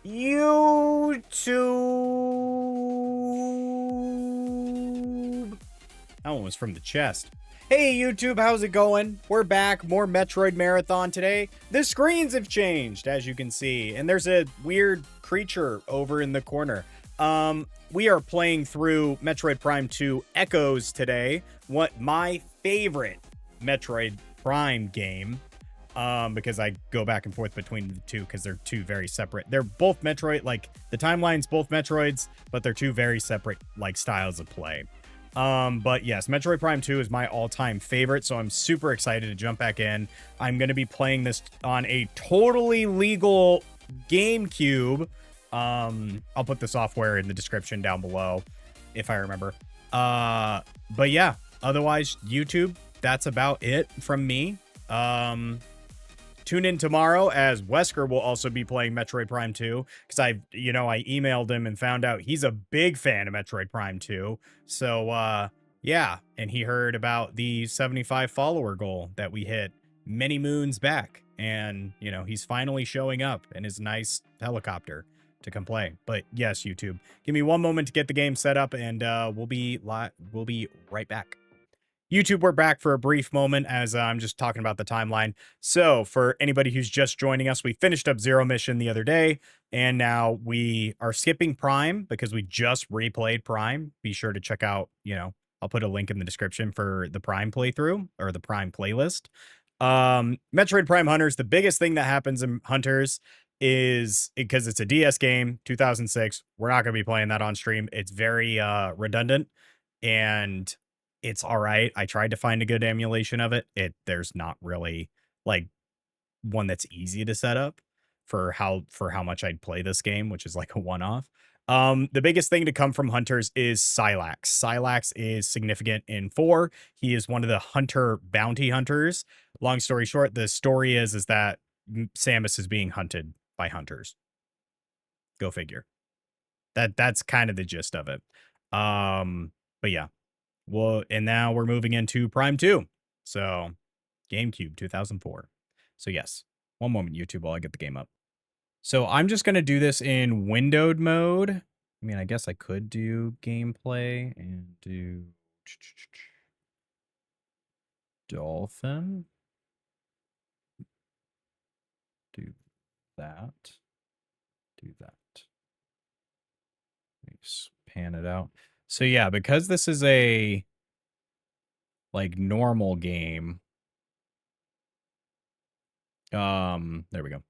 YouTube. That one was from the chest. Hey YouTube, how's it going? We're back, more Metroid Marathon today. The screens have changed, as you can see, and there's a weird creature over in the corner. We are playing through Metroid Prime 2 Echoes today. What my favorite Metroid Prime game. Because I go back and forth between the two because they're two very separate. They're both Metroid, like the timeline's both Metroids, but they're two very separate like styles of play. But yes, Metroid Prime 2 is my all-time favorite, so I'm super excited to jump back in. I'm going to be playing this on a totally legal GameCube. I'll put the software in the description down below if I remember. But yeah, otherwise, YouTube, that's about it from me. Tune in tomorrow as Wesker will also be playing Metroid Prime 2 because I emailed him and found out he's a big fan of Metroid Prime 2. So, yeah, and he heard about the 75 follower goal that we hit many moons back. And, he's finally showing up in his nice helicopter to come play. But yes, YouTube, give me one moment to get the game set up and we'll be right back. YouTube, we're back for a brief moment as I'm just talking about the timeline. So for anybody who's just joining us, we finished up Zero Mission the other day, and now we are skipping Prime because we just replayed Prime. Be sure to check out, I'll put a link in the description for the Prime playthrough or the Prime playlist. Metroid Prime Hunters, the biggest thing that happens in Hunters is because it's a DS game, 2006. We're not going to be playing that on stream. It's very redundant and it's all right. I tried to find a good emulation of it. There's not really like one that's easy to set up for how much I'd play this game, which is like a one-off. The biggest thing to come from Hunters is Sylax. Sylax is significant in 4. He is one of the hunter bounty hunters. Long story short, the story is that Samus is being hunted by hunters. Go figure. That's kind of the gist of it. But yeah. Well, and now we're moving into Prime 2. So, GameCube 2004. So, yes. One moment, YouTube, while I get the game up. So, I'm just going to do this in windowed mode. I mean, I guess I could do gameplay and do Dolphin. Do that. Do that. Let me just pan it out. So yeah, because this is a like normal game, there we go.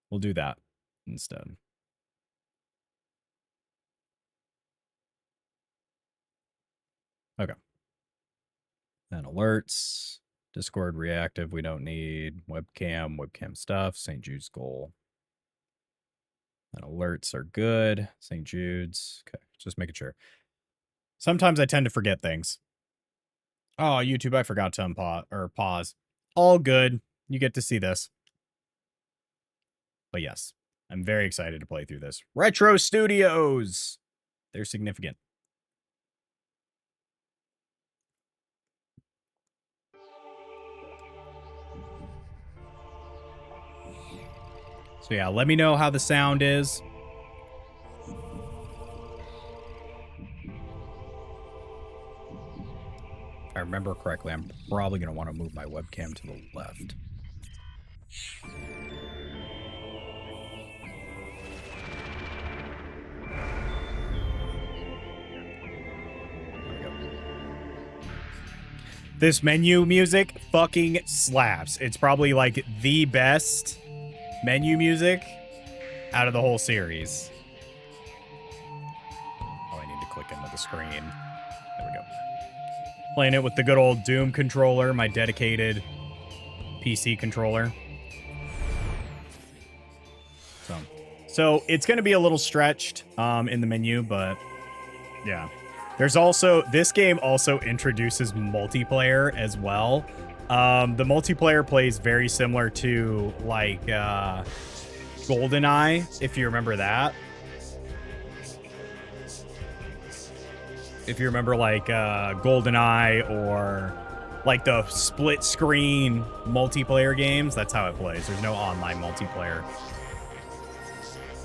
We'll do that instead. Okay. Then alerts, Discord reactive, we don't need webcam stuff, St. Jude's goal. And alerts are good, St. Jude's. Okay, just making sure. Sometimes I tend to forget things. Oh, YouTube, I forgot to pause. All good. You get to see this. But yes, I'm very excited to play through this. Retro Studios. They're significant. So yeah, let me know how the sound is. If I remember correctly, I'm probably going to want to move my webcam to the left. There we go. This menu music fucking slaps. It's probably like the best menu music out of the whole series. Oh, I need to click into the screen. There we go. Playing it with the good old Doom controller, my dedicated PC controller. So it's going to be a little stretched in the menu, but yeah. There's also, this game also introduces multiplayer as well. The multiplayer plays very similar to like GoldenEye, if you remember that. If you remember like GoldenEye or like the split screen multiplayer games, that's how it plays. There's no online multiplayer.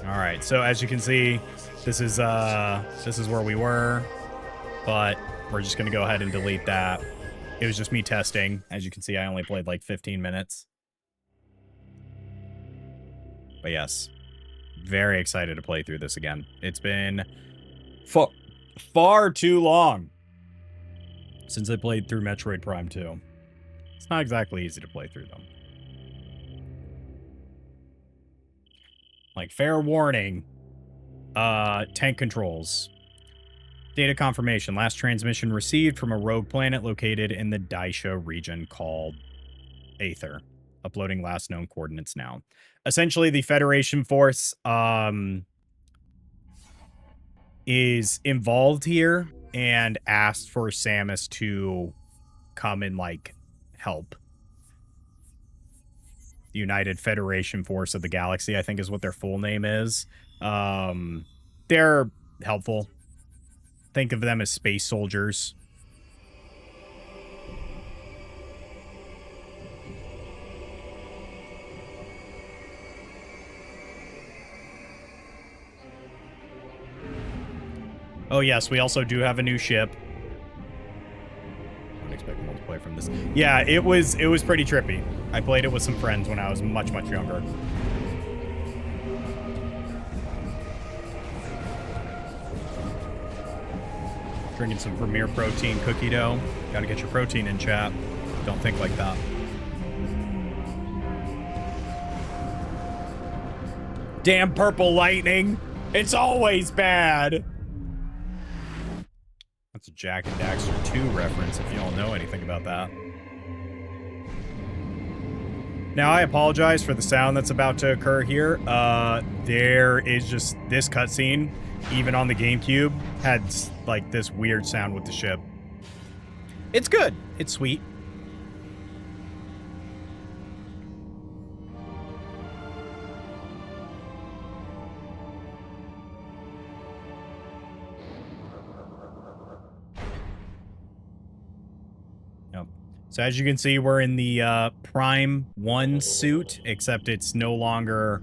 All right, so as you can see, this is where we were, but we're just gonna go ahead and delete that. It was just me testing. As you can see, I only played like 15 minutes. But yes, very excited to play through this again. It's been far too long since I played through Metroid Prime 2. It's not exactly easy to play through them. Like, fair warning, tank controls. Data confirmation. Last transmission received from a rogue planet located in the Daisha region called Aether. Uploading last known coordinates now. Essentially, the Federation force is involved here and asked for Samus to come and, like, help. The United Federation Force of the Galaxy, I think is what their full name is. They're helpful. Think of them as space soldiers. Oh, yes, we also do have a new ship. I don't expect multiplayer from this. Yeah, it was pretty trippy. I played it with some friends when I was much, much younger. Drinking some Premier Protein cookie dough. Gotta get your protein in, chat. Don't think like that. Damn purple lightning! It's always bad! That's a Jack and Daxter 2 reference if you don't know anything about that. Now, I apologize for the sound that's about to occur here. There is just this cutscene, even on the GameCube, had like this weird sound with the ship. It's good. It's sweet. So as you can see, we're in the Prime 1 suit, except it's no longer,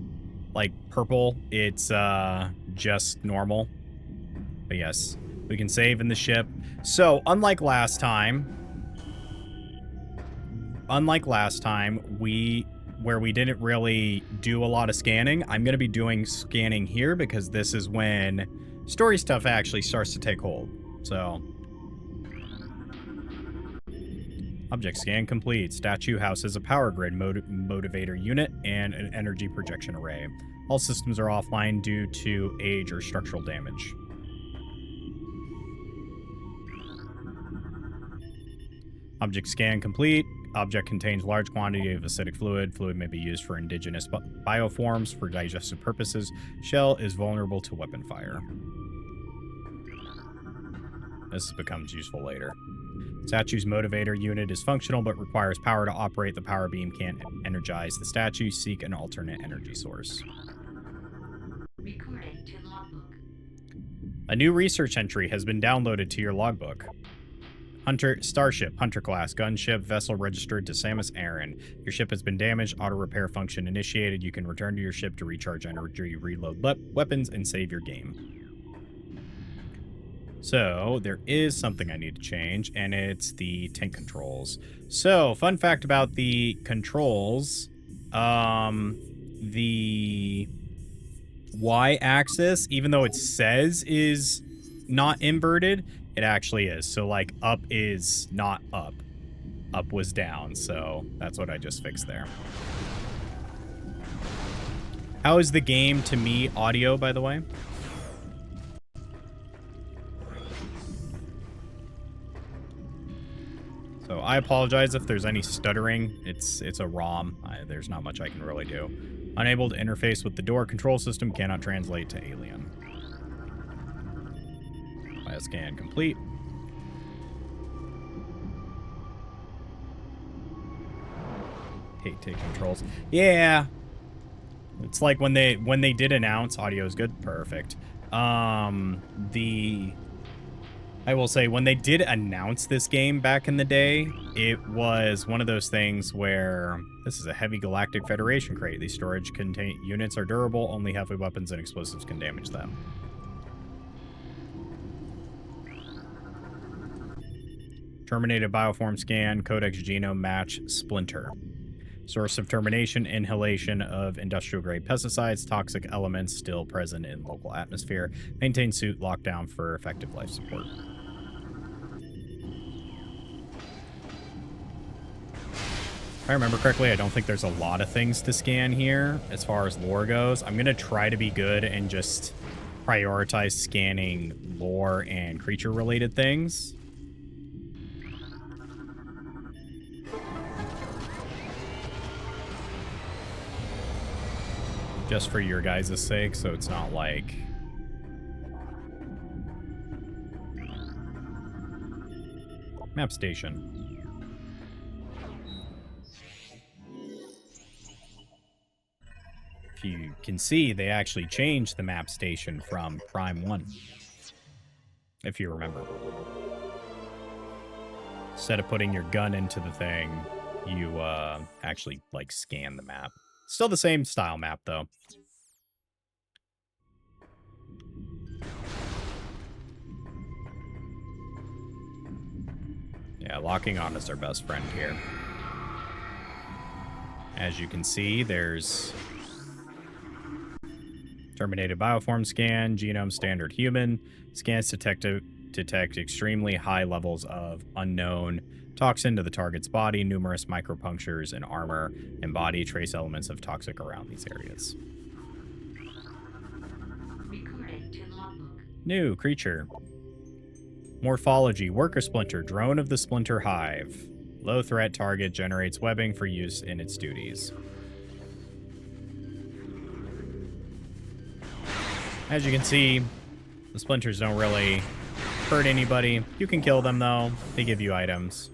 like, purple. It's just normal. But yes, we can save in the ship. So, unlike last time, where we didn't really do a lot of scanning, I'm going to be doing scanning here because this is when story stuff actually starts to take hold. So... Object scan complete. Statue houses a power grid motivator unit and an energy projection array. All systems are offline due to age or structural damage. Object scan complete. Object contains large quantity of acidic fluid. Fluid may be used for indigenous bioforms for digestive purposes. Shell is vulnerable to weapon fire. This becomes useful later. Statue's motivator unit is functional but requires power to operate. The power beam can't energize the statue. Seek an alternate energy source. Recording to logbook. A new research entry has been downloaded to your logbook. Starship, Hunter class, gunship, vessel registered to Samus Aran. Your ship has been damaged, auto repair function initiated. You can return to your ship to recharge energy, reload weapons, and save your game. So, there is something I need to change, and it's the tank controls. So, fun fact about the controls, the Y-axis, even though it says is not inverted, it actually is. So, like, up is not up. Up was down, so that's what I just fixed there. How is the game to me audio, by the way? So I apologize if there's any stuttering. It's a ROM. There's not much I can really do. Unable to interface with the door control system. Cannot translate to alien. Bioscan complete. Hate take controls. Yeah. It's like when they did announce audio is good. Perfect. The I will say, when they did announce this game back in the day, it was one of those things where this is a heavy Galactic Federation crate. These storage units are durable. Only heavy weapons and explosives can damage them. Terminated bioform scan, codex genome match, splinter. Source of termination, inhalation of industrial-grade pesticides, toxic elements still present in local atmosphere. Maintain suit lockdown for effective life support. If I remember correctly, I don't think there's a lot of things to scan here as far as lore goes. I'm going to try to be good and just prioritize scanning lore and creature-related things. Just for your guys' sake, so it's not like... Map station. If you can see, they actually changed the map station from Prime 1. If you remember. Instead of putting your gun into the thing, you actually, like, scan the map. Still the same style map, though. Yeah, locking on is our best friend here. As you can see, there's terminated bioform scan, genome standard human. Scans detect extremely high levels of unknown toxin to the target's body. Numerous micropunctures in armor and body trace elements of toxic around these areas. New creature. Morphology. Worker splinter. Drone of the splinter hive. Low threat target generates webbing for use in its duties. As you can see, the splinters don't really hurt anybody. You can kill them, though. They give you items.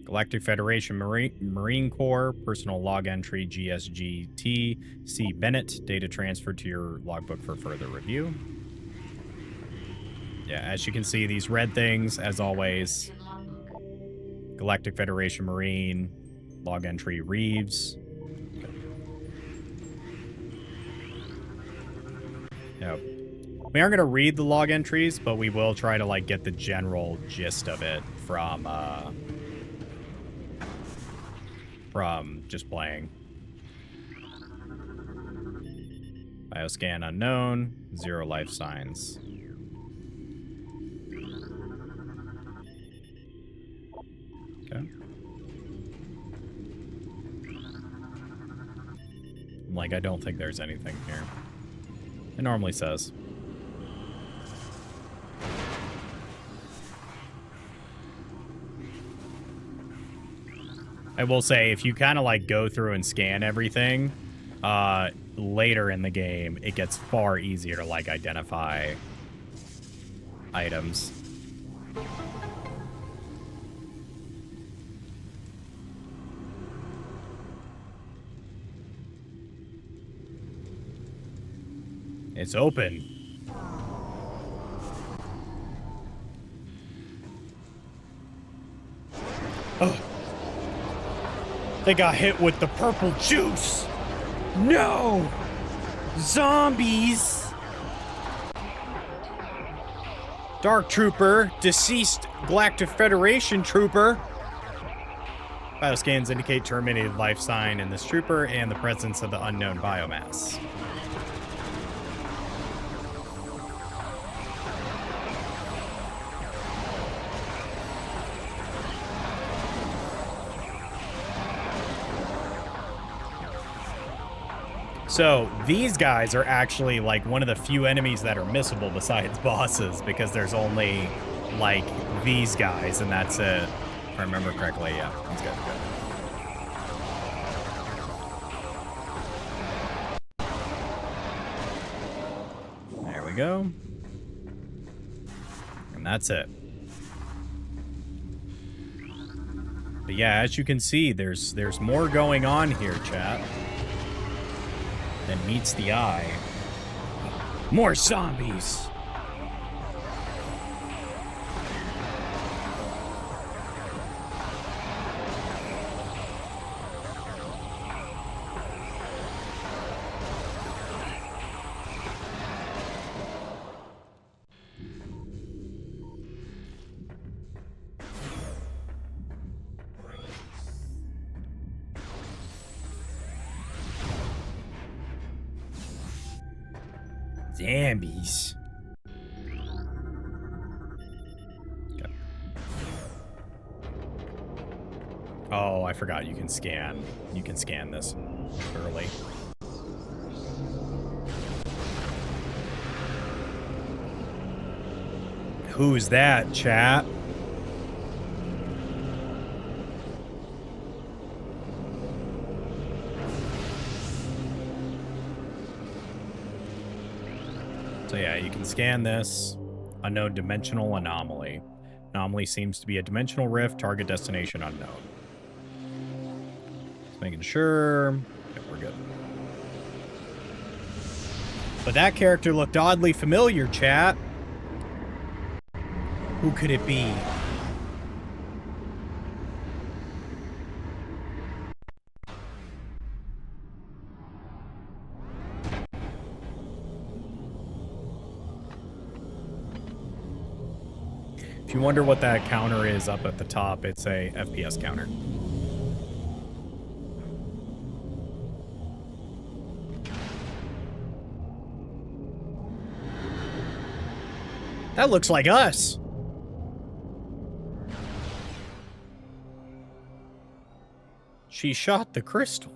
Galactic Federation Marine Corps, personal log entry, GSGT, C. Bennett, data transferred to your logbook for further review. Yeah, as you can see, these red things, as always, Galactic Federation Marine, log entry, Reeves. Yeah. We aren't going to read the log entries, but we will try to, like, get the general gist of it from just playing. Bioscan unknown, 0 life signs. Okay. Like, I don't think there's anything here. It normally says. I will say, if you kind of, like, go through and scan everything, later in the game, it gets far easier to, like, identify items. It's open. Oh. They got hit with the purple juice. No! Zombies! Dark Trooper, deceased Galactic Federation Trooper. Bioscans indicate terminated life sign in this trooper and the presence of the unknown biomass. So these guys are actually like one of the few enemies that are missable besides bosses, because there's only like these guys and that's it. If I remember correctly, yeah, these guys are good. There we go. And that's it. But yeah, as you can see, there's more going on here, chat, than meets the eye. More zombies! Zombies. Okay. Oh, I forgot you can scan. You can scan this early. Who's that, chat? So yeah, you can scan this. Unknown dimensional anomaly. Anomaly seems to be a dimensional rift. Target destination unknown. Just making sure. Yeah, we're good. But that character looked oddly familiar, chat. Who could it be? If you wonder what that counter is up at the top, it's a FPS counter. That looks like us. She shot the crystal.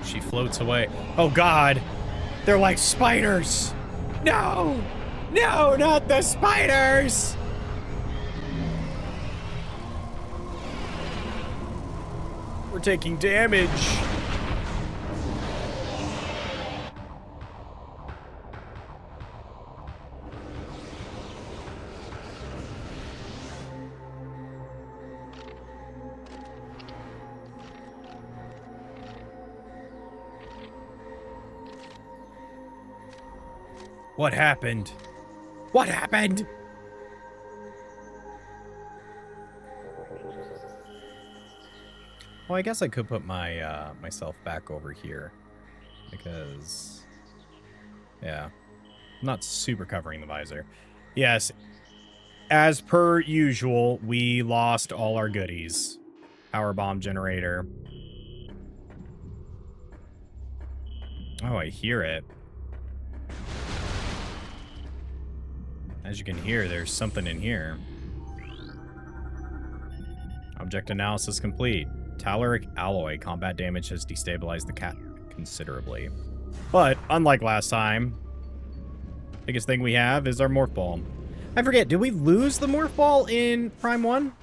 She floats away. Oh God, they're like spiders. No, no, not the spiders. We're taking damage. What happened? What happened? Well, I guess I could put my myself back over here because, yeah, I'm not super covering the visor. Yes, as per usual, we lost all our goodies. Power bomb generator. Oh, I hear it. As you can hear, there's something in here. Object analysis complete. Telluric alloy. Combat damage has destabilized the cat considerably. But, unlike last time, biggest thing we have is our morph ball. I forget, did we lose the morph ball in Prime 1?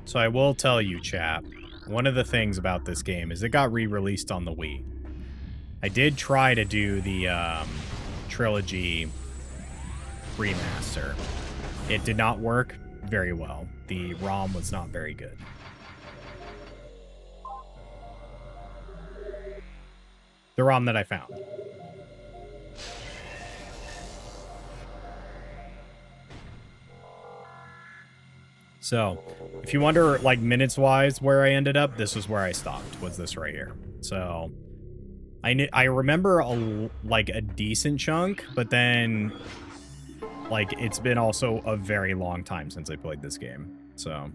So I will tell you, chat, one of the things about this game is it got re-released on the Wii. I did try to do the trilogy remaster. It did not work very well. The ROM was not very good. The ROM that I found. So, if you wonder, like, minutes-wise where I ended up, this was where I stopped, was this right here. So, I remember, a decent chunk, but then, like, it's been also a very long time since I played this game. So,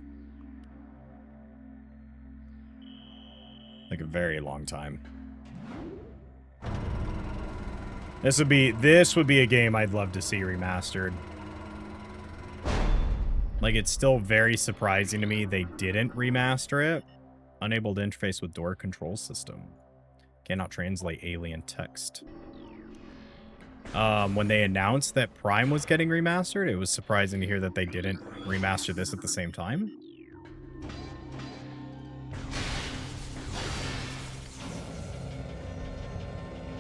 like, a very long time. This would be a game I'd love to see remastered. Like, it's still very surprising to me they didn't remaster it. Unable to interface with door control system. Cannot translate alien text. When they announced that Prime was getting remastered, it was surprising to hear that they didn't remaster this at the same time.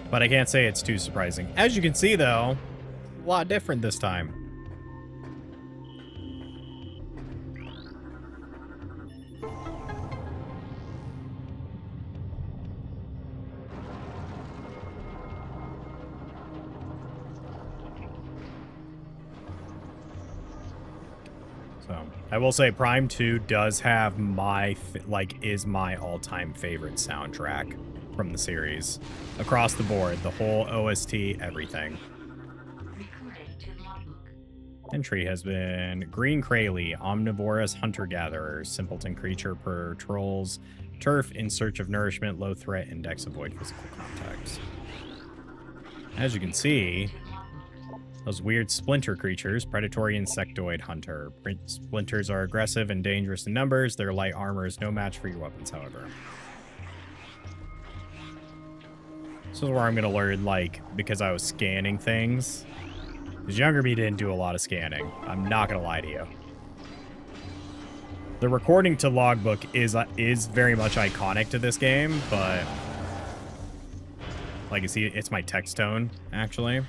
But I can't say it's too surprising. As you can see, though, a lot different this time. So, I will say Prime 2 does have is my all-time favorite soundtrack from the series. Across the board, the whole OST, everything. Entry has been Green Kraly, Omnivorous Hunter-Gatherer, Simpleton Creature patrols turf in search of nourishment, low threat, index, avoid physical contacts. As you can see, those weird splinter creatures, predatory insectoid hunter. Splinters are aggressive and dangerous in numbers. Their light armor is no match for your weapons, however. This is where I'm going to learn, like, because I was scanning things. Because younger me didn't do a lot of scanning. I'm not going to lie to you. The recording to logbook is very much iconic to this game, but... like, you see, it's my text tone, actually.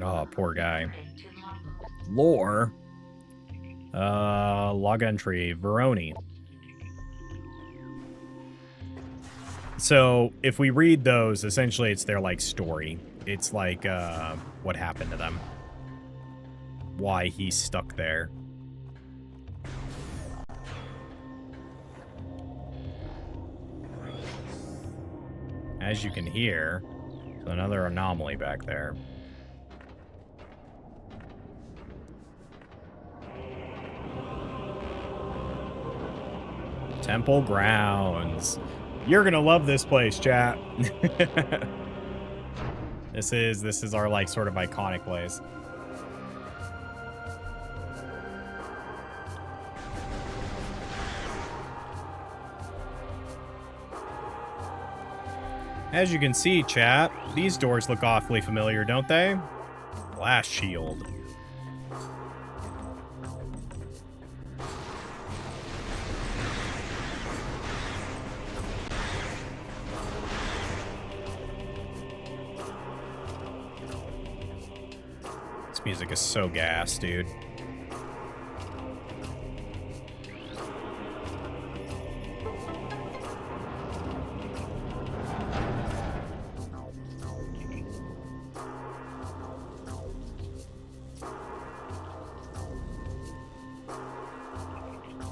Oh, poor guy. Lore. Log entry. Veroni. So, if we read those, essentially it's their, like, story. It's like, what happened to them. Why he's stuck there. As you can hear, there's another anomaly back there. Temple Grounds. You're gonna love this place, chat. This is our, like, sort of iconic place. As you can see, chat, these doors look awfully familiar, don't they? Blast shield. This music is so gas, dude.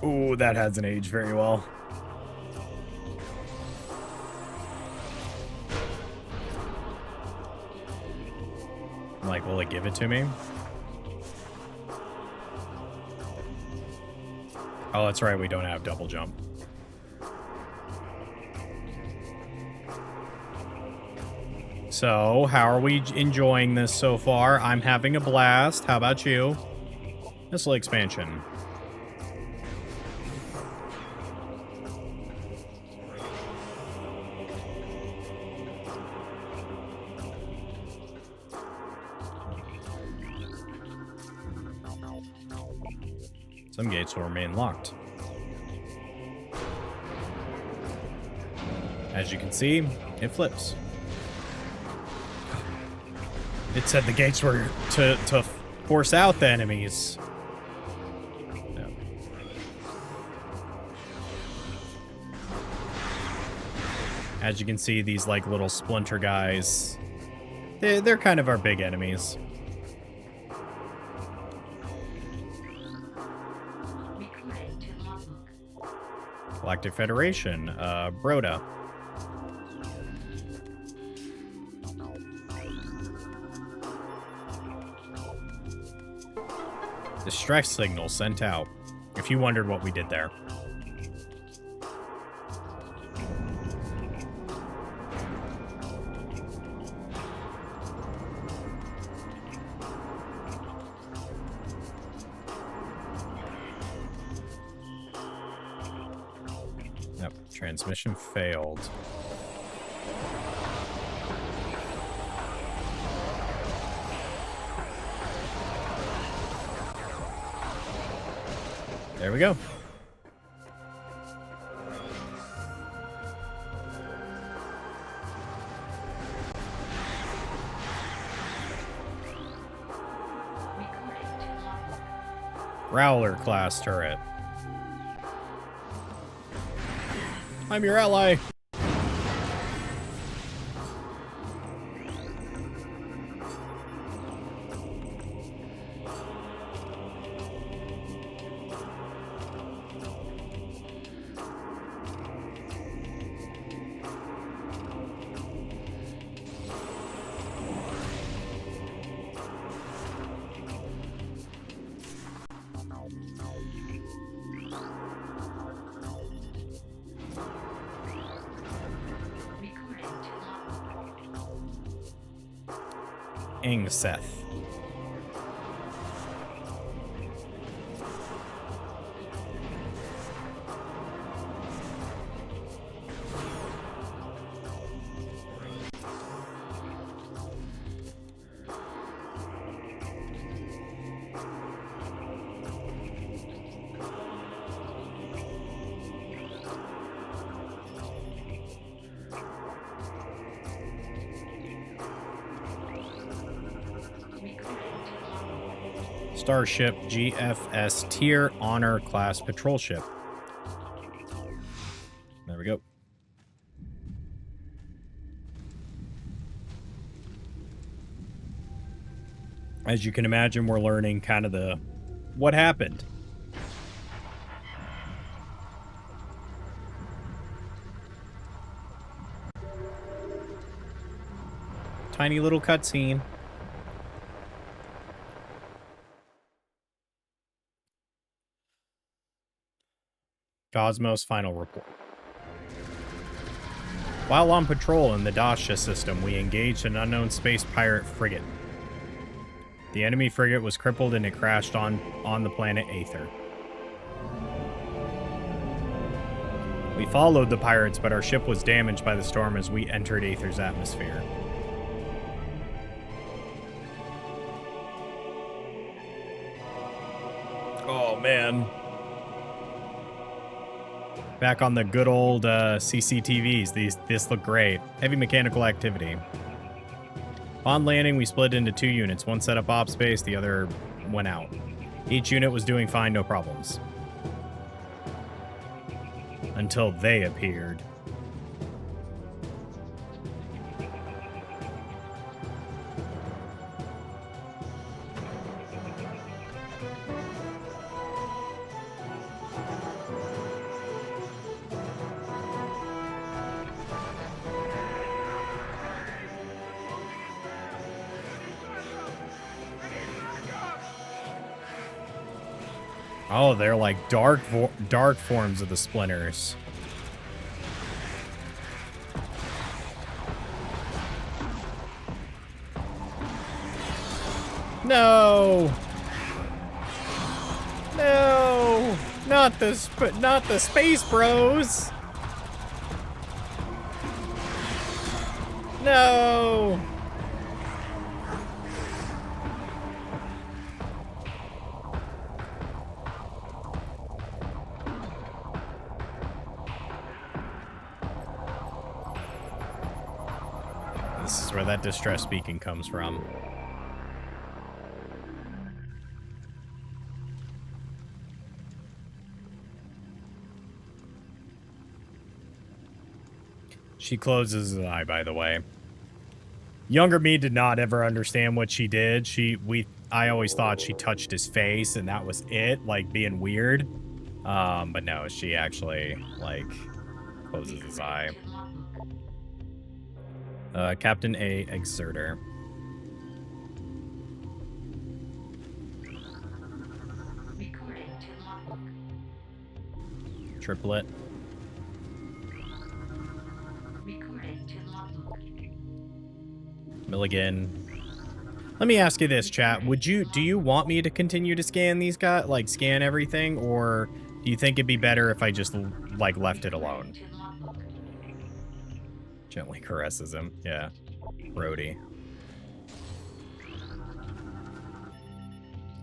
Ooh, that hasn't aged very well. Like, will it give it to me? Oh, that's right, we don't have double jump. So, how are we enjoying this so far? I'm having a blast. How about you? Missile expansion. Some gates will remain locked. As you can see, it flips. It said the gates were to force out the enemies. No. As you can see, these, like, little splinter guys, they're kind of our big enemies. Galactic Federation, Broda. Distress signal sent out. If you wondered what we did there. Transmission failed. There we go. Growler class turret. I'm your ally. Seth. Starship GFS Tier Honor Class Patrol Ship. There we go. As you can imagine, we're learning kind of what happened. Tiny little cutscene. Cosmos final report. While on patrol in the Dasha system, we engaged an unknown space pirate frigate. The enemy frigate was crippled and it crashed on the planet Aether. We followed the pirates, but our ship was damaged by the storm as we entered Aether's atmosphere. Oh, man. Back on the good old CCTVs. This looked great. Heavy mechanical activity. On landing, we split into 2 units. One set up op space, the other went out. Each unit was doing fine, no problems. Until they appeared. Oh, they're like dark forms of the splinters. No. No. Not the Space Bros. No. This is where that distress speaking comes from. She closes an eye, by the way. Younger me did not ever understand what she did. I always thought she touched his face and that was it, like being weird. But no, she actually, like, closes his eye. Captain A. Exerter. Triplet. Milligan. Let me ask you this, chat. Do you want me to continue to scan these guys, like scan everything, or do you think it'd be better if I just like left it alone? Gently caresses him. Yeah. Brody.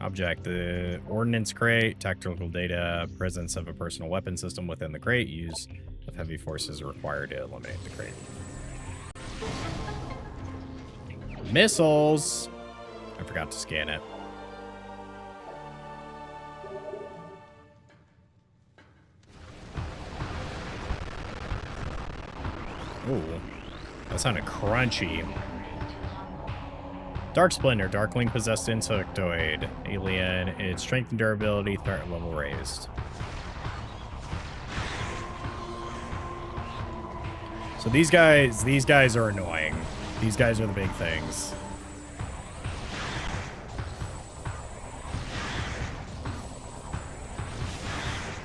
Object, the ordnance crate, tactical data, presence of a personal weapon system within the crate, use of heavy forces required to eliminate the crate. Missiles! I forgot to scan it. Ooh, that sounded crunchy. Dark Splendor, Darkling possessed insectoid. Alien, its strength and durability, threat level raised. So these guys are annoying. These guys are the big things.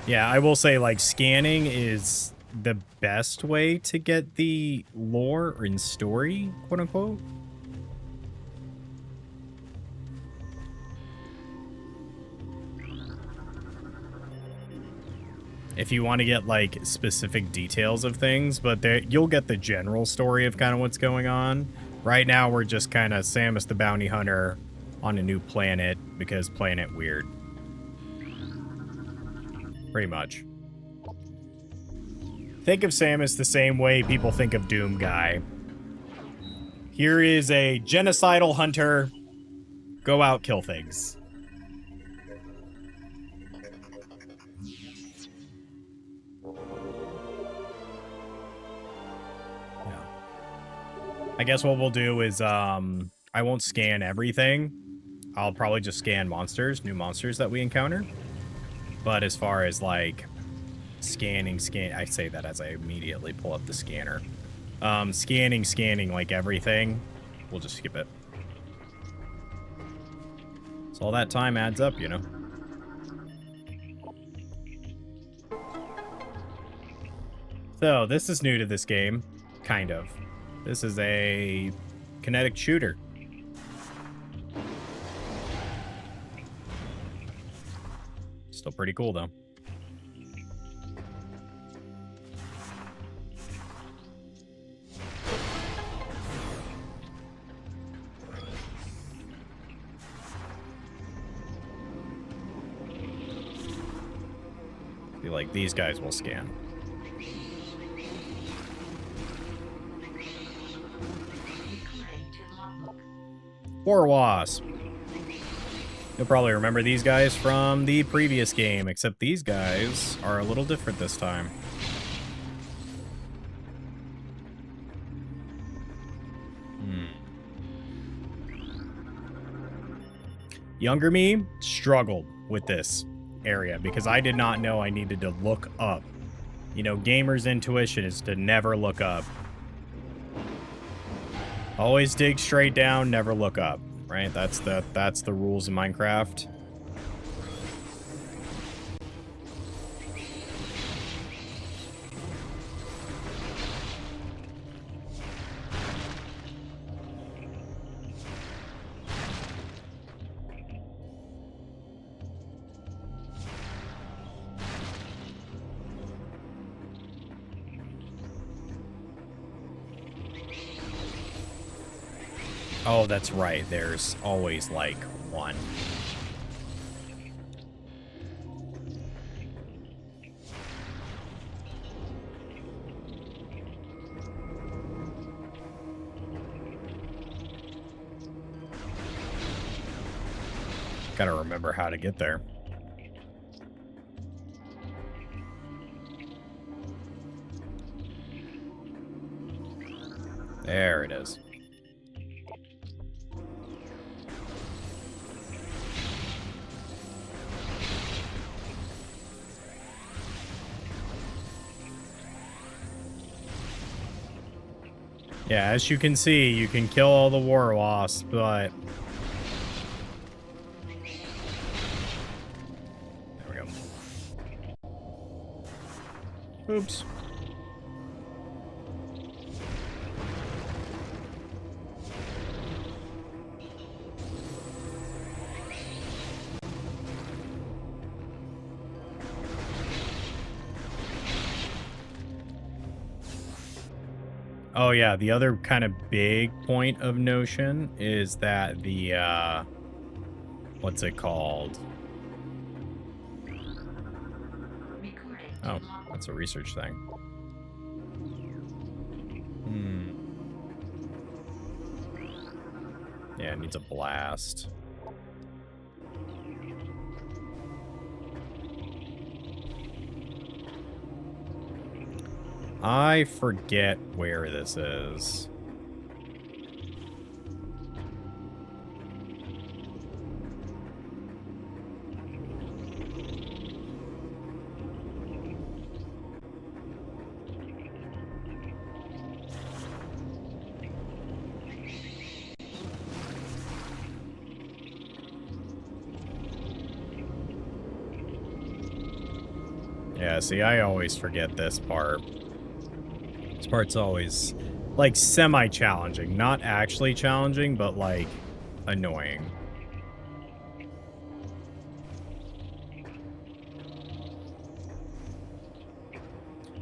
Yeah, I will say, like, scanning is the best way to get the lore and story, quote unquote. If you want to get, like, specific details of things, but you'll get the general story of kind of what's going on. Right now, we're just kind of Samus the Bounty Hunter on a new planet because planet weird. Pretty much. Think of Samus the same way people think of Doom Guy. Here is a genocidal hunter. Go out, kill things. I guess what we'll do is, I won't scan everything. I'll probably just scan monsters, new monsters that we encounter. But as far as, like, scanning, I say that as I immediately pull up the scanner. Scanning, like, everything, we'll just skip it. So all that time adds up, you know? So, this is new to this game. Kind of. This is a kinetic shooter. Still pretty cool, though. I feel like these guys will scan. War Wasp. You'll probably remember these guys from the previous game, except these guys are a little different this time. Younger me struggled with this area because I did not know I needed to look up. You know, gamers' intuition is to never look up. Always dig straight down, never look up, right? That's the rules in Minecraft. Oh, that's right. There's always, like, one. Gotta remember how to get there. There it is. Yeah, as you can see, you can kill all the war wasps, but... There we go. Oops. Oh yeah, the other kind of big point of Notion is that the what's it called? Oh, that's a research thing. Hmm. Yeah, it needs a blast. I forget where this is. Yeah, see, I always forget this part. This part's always, like, semi-challenging. Not actually challenging, but, like, annoying.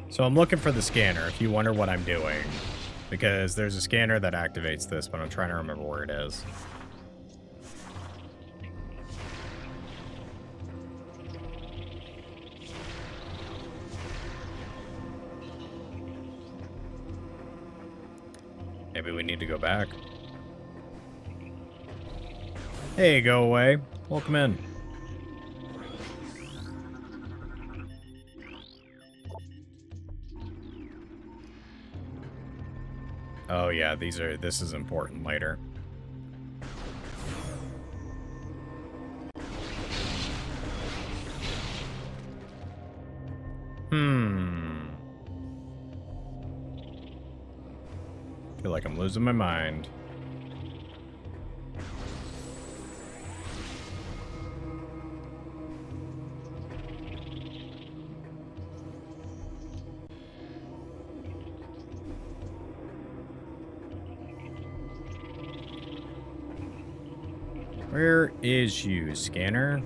So I'm looking for the scanner, if you wonder what I'm doing. Because there's a scanner that activates this, but I'm trying to remember where it is. Maybe we need to go back. Hey, go away. Welcome in. Oh yeah, this is important later. Feel like I'm losing my mind. Where is you, scanner?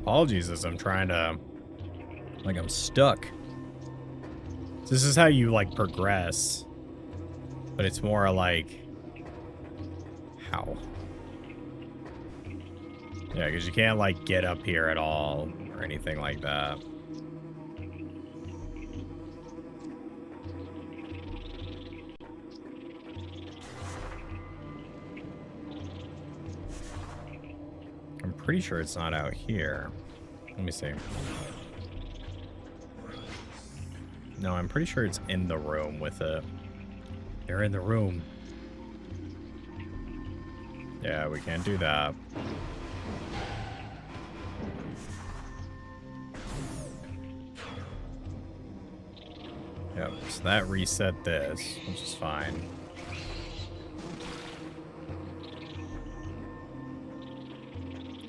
Apologies as I'm trying to... Like, I'm stuck. This is how you, like, progress. But it's more like... How? Yeah, because you can't, like, get up here at all. Or anything like that. I'm pretty sure it's not out here. Let me see. No, I'm pretty sure it's in the room with it. They're in the room. Yeah, we can't do that. Yep, so that reset this, which is fine.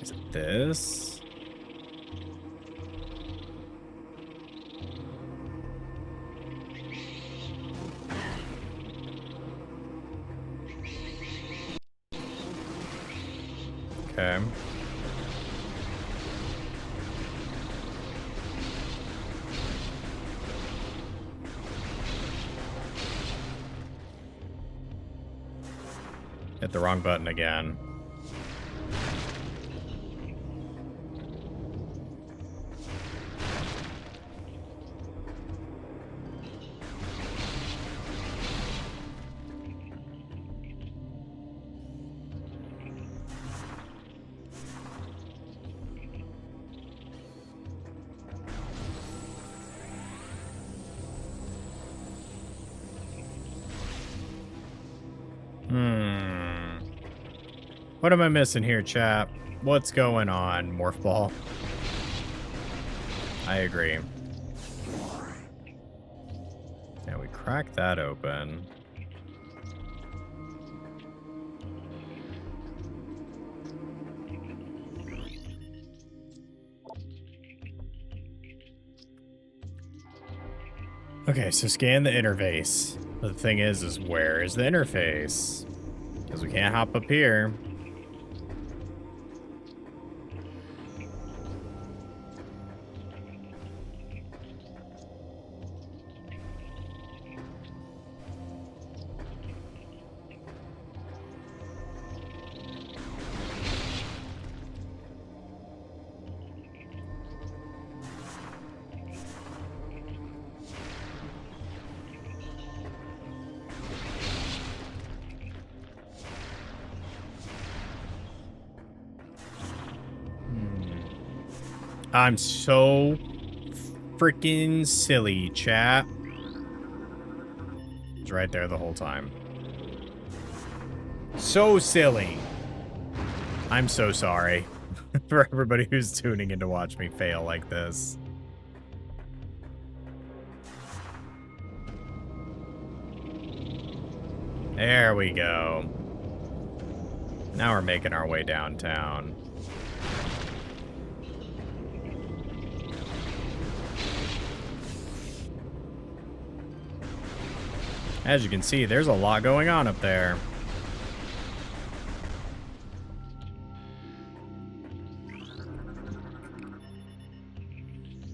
Is it this? Okay. Hit the wrong button again. What am I missing here, chap? What's going on, Morph Ball? I agree. Yeah, we cracked that open. Okay, so scan the interface. But the thing is where is the interface? Because we can't hop up here. I'm so freaking silly, chat. It's right there the whole time. So silly. I'm so sorry for everybody who's tuning in to watch me fail like this. There we go. Now we're making our way downtown. As you can see, there's a lot going on up there.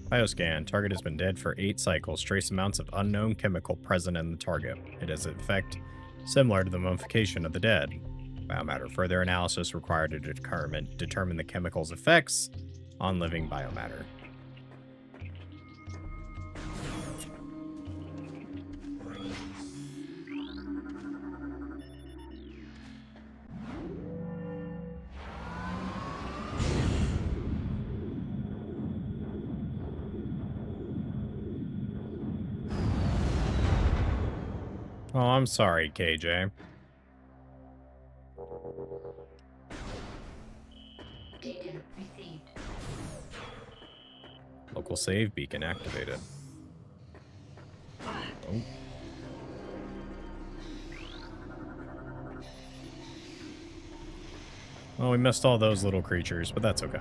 Bioscan. Target has been dead for 8 cycles. Trace amounts of unknown chemical present in the target. It has an effect similar to the mummification of the dead. Biomatter. Further analysis required to determine the chemical's effects on living biomatter. Oh, I'm sorry, KJ. Data received. Local save beacon activated. Oh. Well, we missed all those little creatures, but that's okay.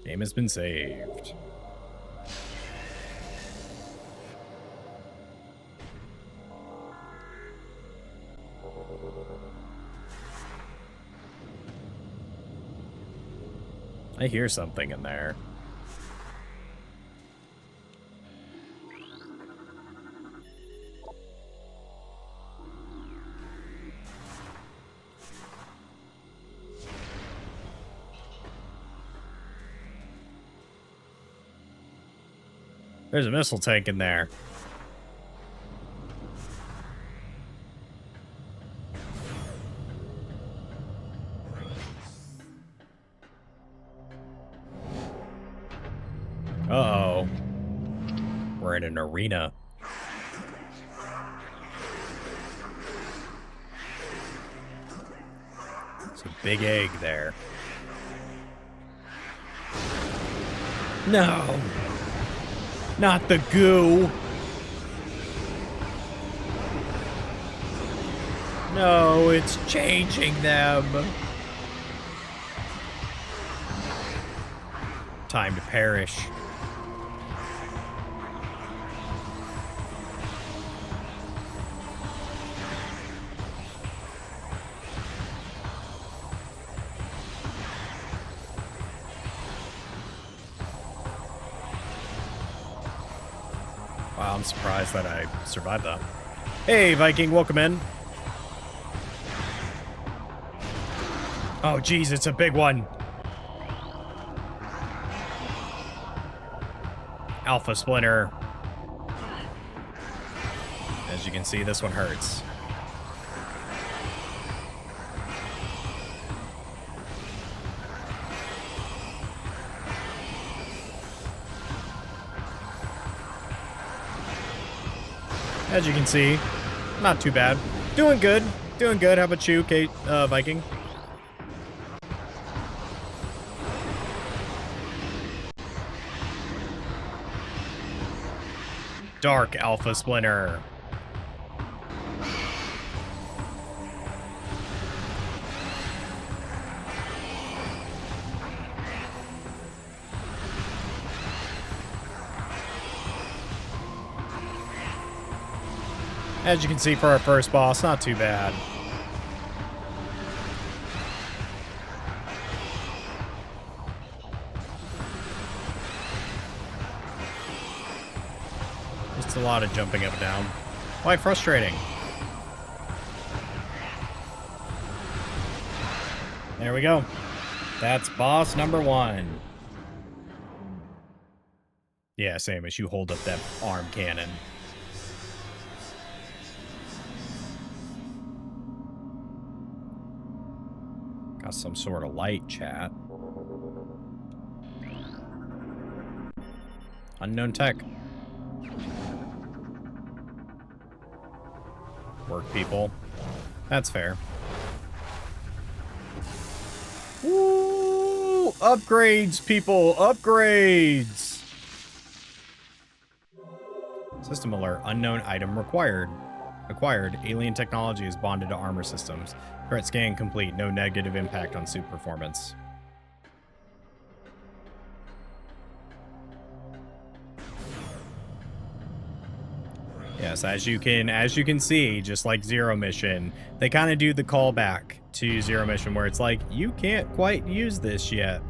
Game has been saved. I hear something in there. There's a missile tank in there. Uh-oh. We're in an arena. It's a big egg there. No! Not the goo! No, it's changing them! Time to perish. Wow, I'm surprised that I survived that. Hey, Viking, welcome in. Oh, geez, it's a big one. Alpha Splinter. As you can see, this one hurts. As you can see, not too bad. Doing good. Doing good. How about you, Kate, Viking? Dark Alpha Splinter. As you can see for our first boss, not too bad. Just a lot of jumping up and down. Quite frustrating. There we go. That's boss number 1. Yeah, same as you hold up that arm cannon. Got some sort of light, chat. Unknown tech. Work people. That's fair. Woo! Upgrades, people! Upgrades! System alert. Unknown item required. Acquired. Alien technology is bonded to armor systems. Threat scan complete. No negative impact on suit performance. Yes, as you can see, just like Zero Mission, they kind of do the callback to Zero Mission where it's like, you can't quite use this yet.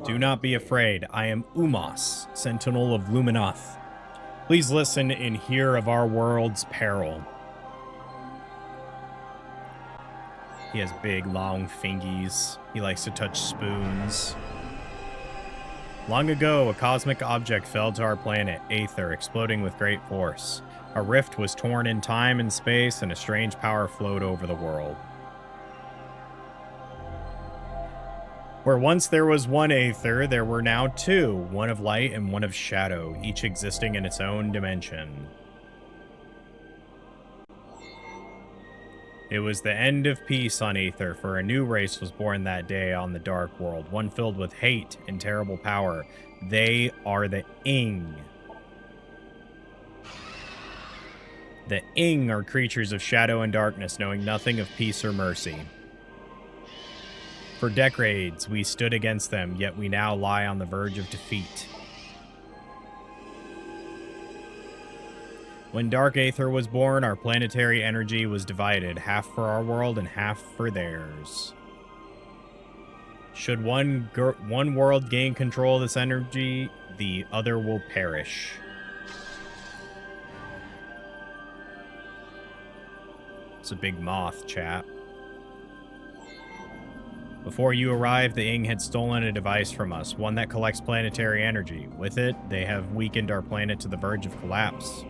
Do not be afraid. I am Umos, Sentinel of Luminoth. Please listen and hear of our world's peril. He has big, long fingies. He likes to touch spoons. Long ago, a cosmic object fell to our planet, Aether, exploding with great force. A rift was torn in time and space, and a strange power flowed over the world. Where once there was one Aether, there were now two, one of light and one of shadow, each existing in its own dimension. It was the end of peace on Aether, for a new race was born that day on the Dark World, one filled with hate and terrible power. They are the Ing. The Ing are creatures of shadow and darkness, knowing nothing of peace or mercy. For decades, we stood against them, yet we now lie on the verge of defeat. When Dark Aether was born, our planetary energy was divided, half for our world and half for theirs. Should one world gain control of this energy, the other will perish. It's a big moth, chat. Before you arrived, the Ing had stolen a device from us, one that collects planetary energy. With it, they have weakened our planet to the verge of collapse.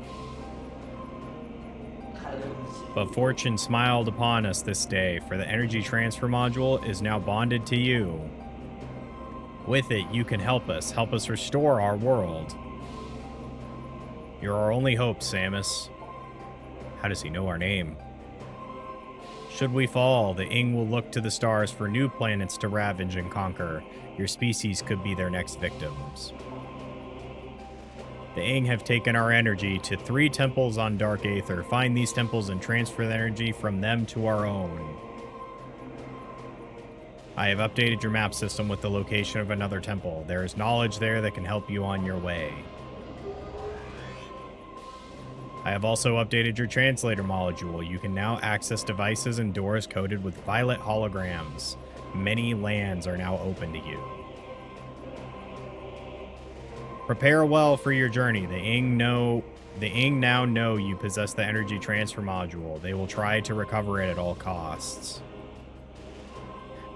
But fortune smiled upon us this day, for the energy transfer module is now bonded to you. With it, you can help us restore our world. You're our only hope, Samus. How does he know our name? Should we fall, the Ing will look to the stars for new planets to ravage and conquer. Your species could be their next victims. The Ing have taken our energy to 3 temples on Dark Aether. Find these temples and transfer the energy from them to our own. I have updated your map system with the location of another temple. There is knowledge there that can help you on your way. I have also updated your translator module. You can now access devices and doors coded with violet holograms. Many lands are now open to you. Prepare well for your journey. The Ing now know you possess the energy transfer module. They will try to recover it at all costs.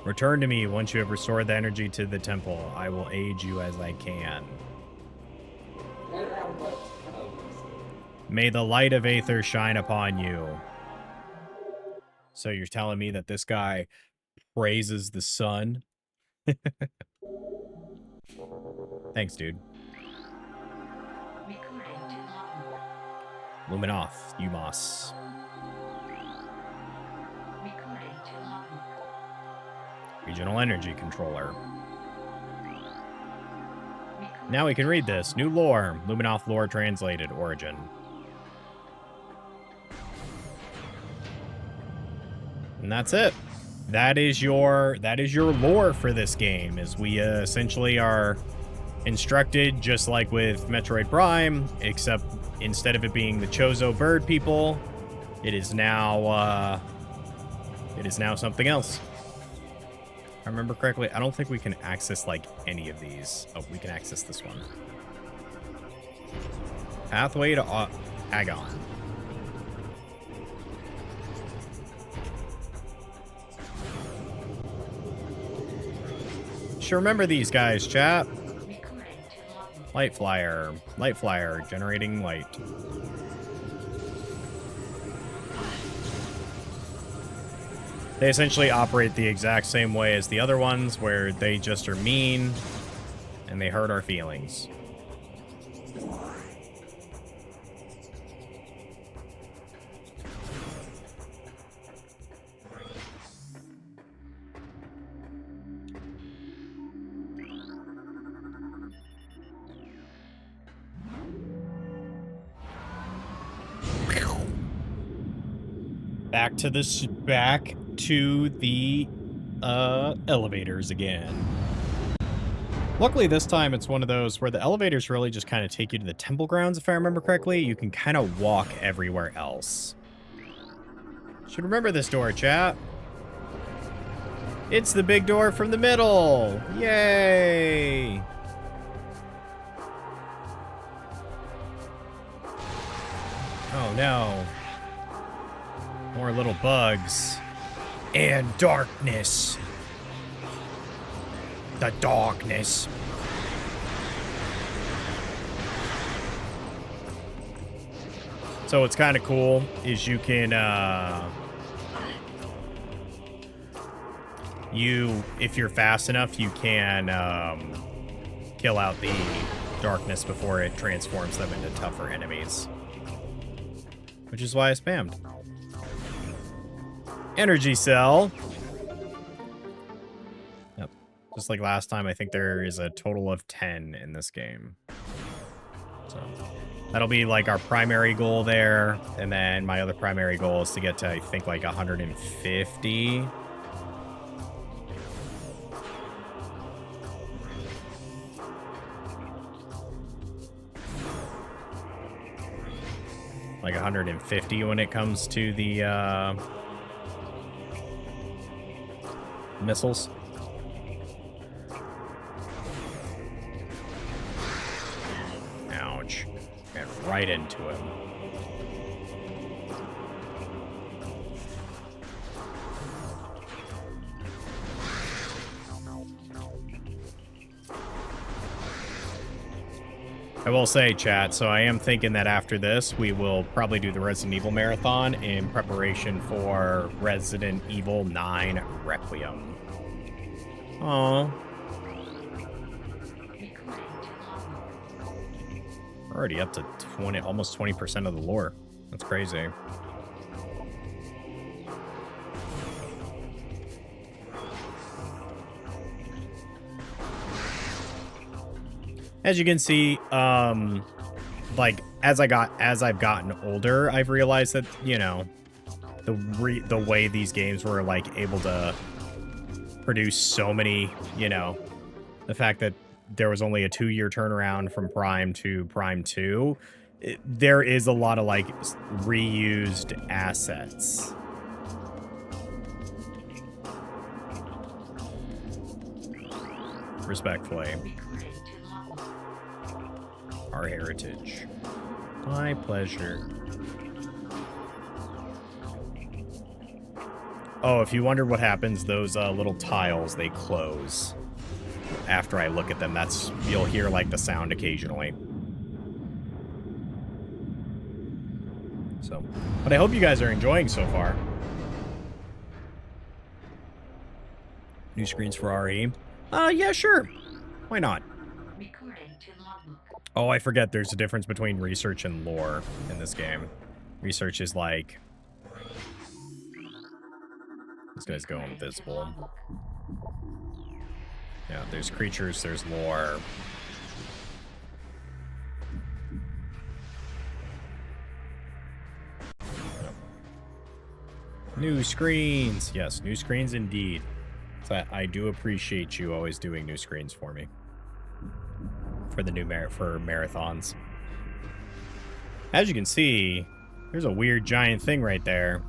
Return to me once you have restored the energy to the temple. I will aid you as I can. May the light of Aether shine upon you. So you're telling me that this guy praises the sun? Thanks, dude. Luminoth, UMOS. Recording to logbook. Regional Energy Controller. Recording Now we can to read this. New lore. Luminoth lore translated. Origin. And that's it. That is your lore for this game, is we essentially are instructed just like with Metroid Prime, except instead of it being the Chozo bird people, it is now something else. If I remember correctly, I don't think we can access like any of these. Oh, we can access this one. Pathway to Agon. Should remember these guys, chat. recording to logbook. Light flyer. Light flyer. Generating light. They essentially operate the exact same way as the other ones, where they just are mean and they hurt our feelings. Back to the elevators again. Luckily this time it's one of those where the elevators really just kind of take you to the temple grounds, if I remember correctly. You can kind of walk everywhere else. Should remember this door, chat. It's the big door from the middle. Yay! Oh no. More little bugs. And darkness. The darkness. So what's kind of cool is you can, if you're fast enough, you can kill out the darkness before it transforms them into tougher enemies. Which is why I spammed. Energy cell. Yep. Just like last time, I think there is a total of 10 in this game. So that'll be like our primary goal there. And then my other primary goal is to get to, I think, like 150. Like 150 when it comes to the missiles. Ouch. Ran right into him. I will say, chat, so I am thinking that after this, we will probably do the Resident Evil Marathon in preparation for Resident Evil 9 Requiem. Aww. We're already up to 20, almost 20% of the lore. That's crazy. As you can see, like as I've gotten older, I've realized that, you know, the way these games were like able to produce so many, you know, the fact that there was only a 2-year turnaround from Prime to Prime 2, there is a lot of like reused assets. Respectfully. Our heritage. My pleasure. Oh, if you wondered what happens, those little tiles, they close. After I look at them, that's, you'll hear like the sound occasionally. So, but I hope you guys are enjoying so far. New screens for RE. Yeah, sure. Why not? Recording to logbook. Oh, I forget there's a difference between research and lore in this game. Research is like... This guy's going invisible. Yeah, there's creatures, there's lore. New screens. Yes, new screens indeed. So I do appreciate you always doing new screens for me. For the new marathons. As you can see, there's a weird giant thing right there.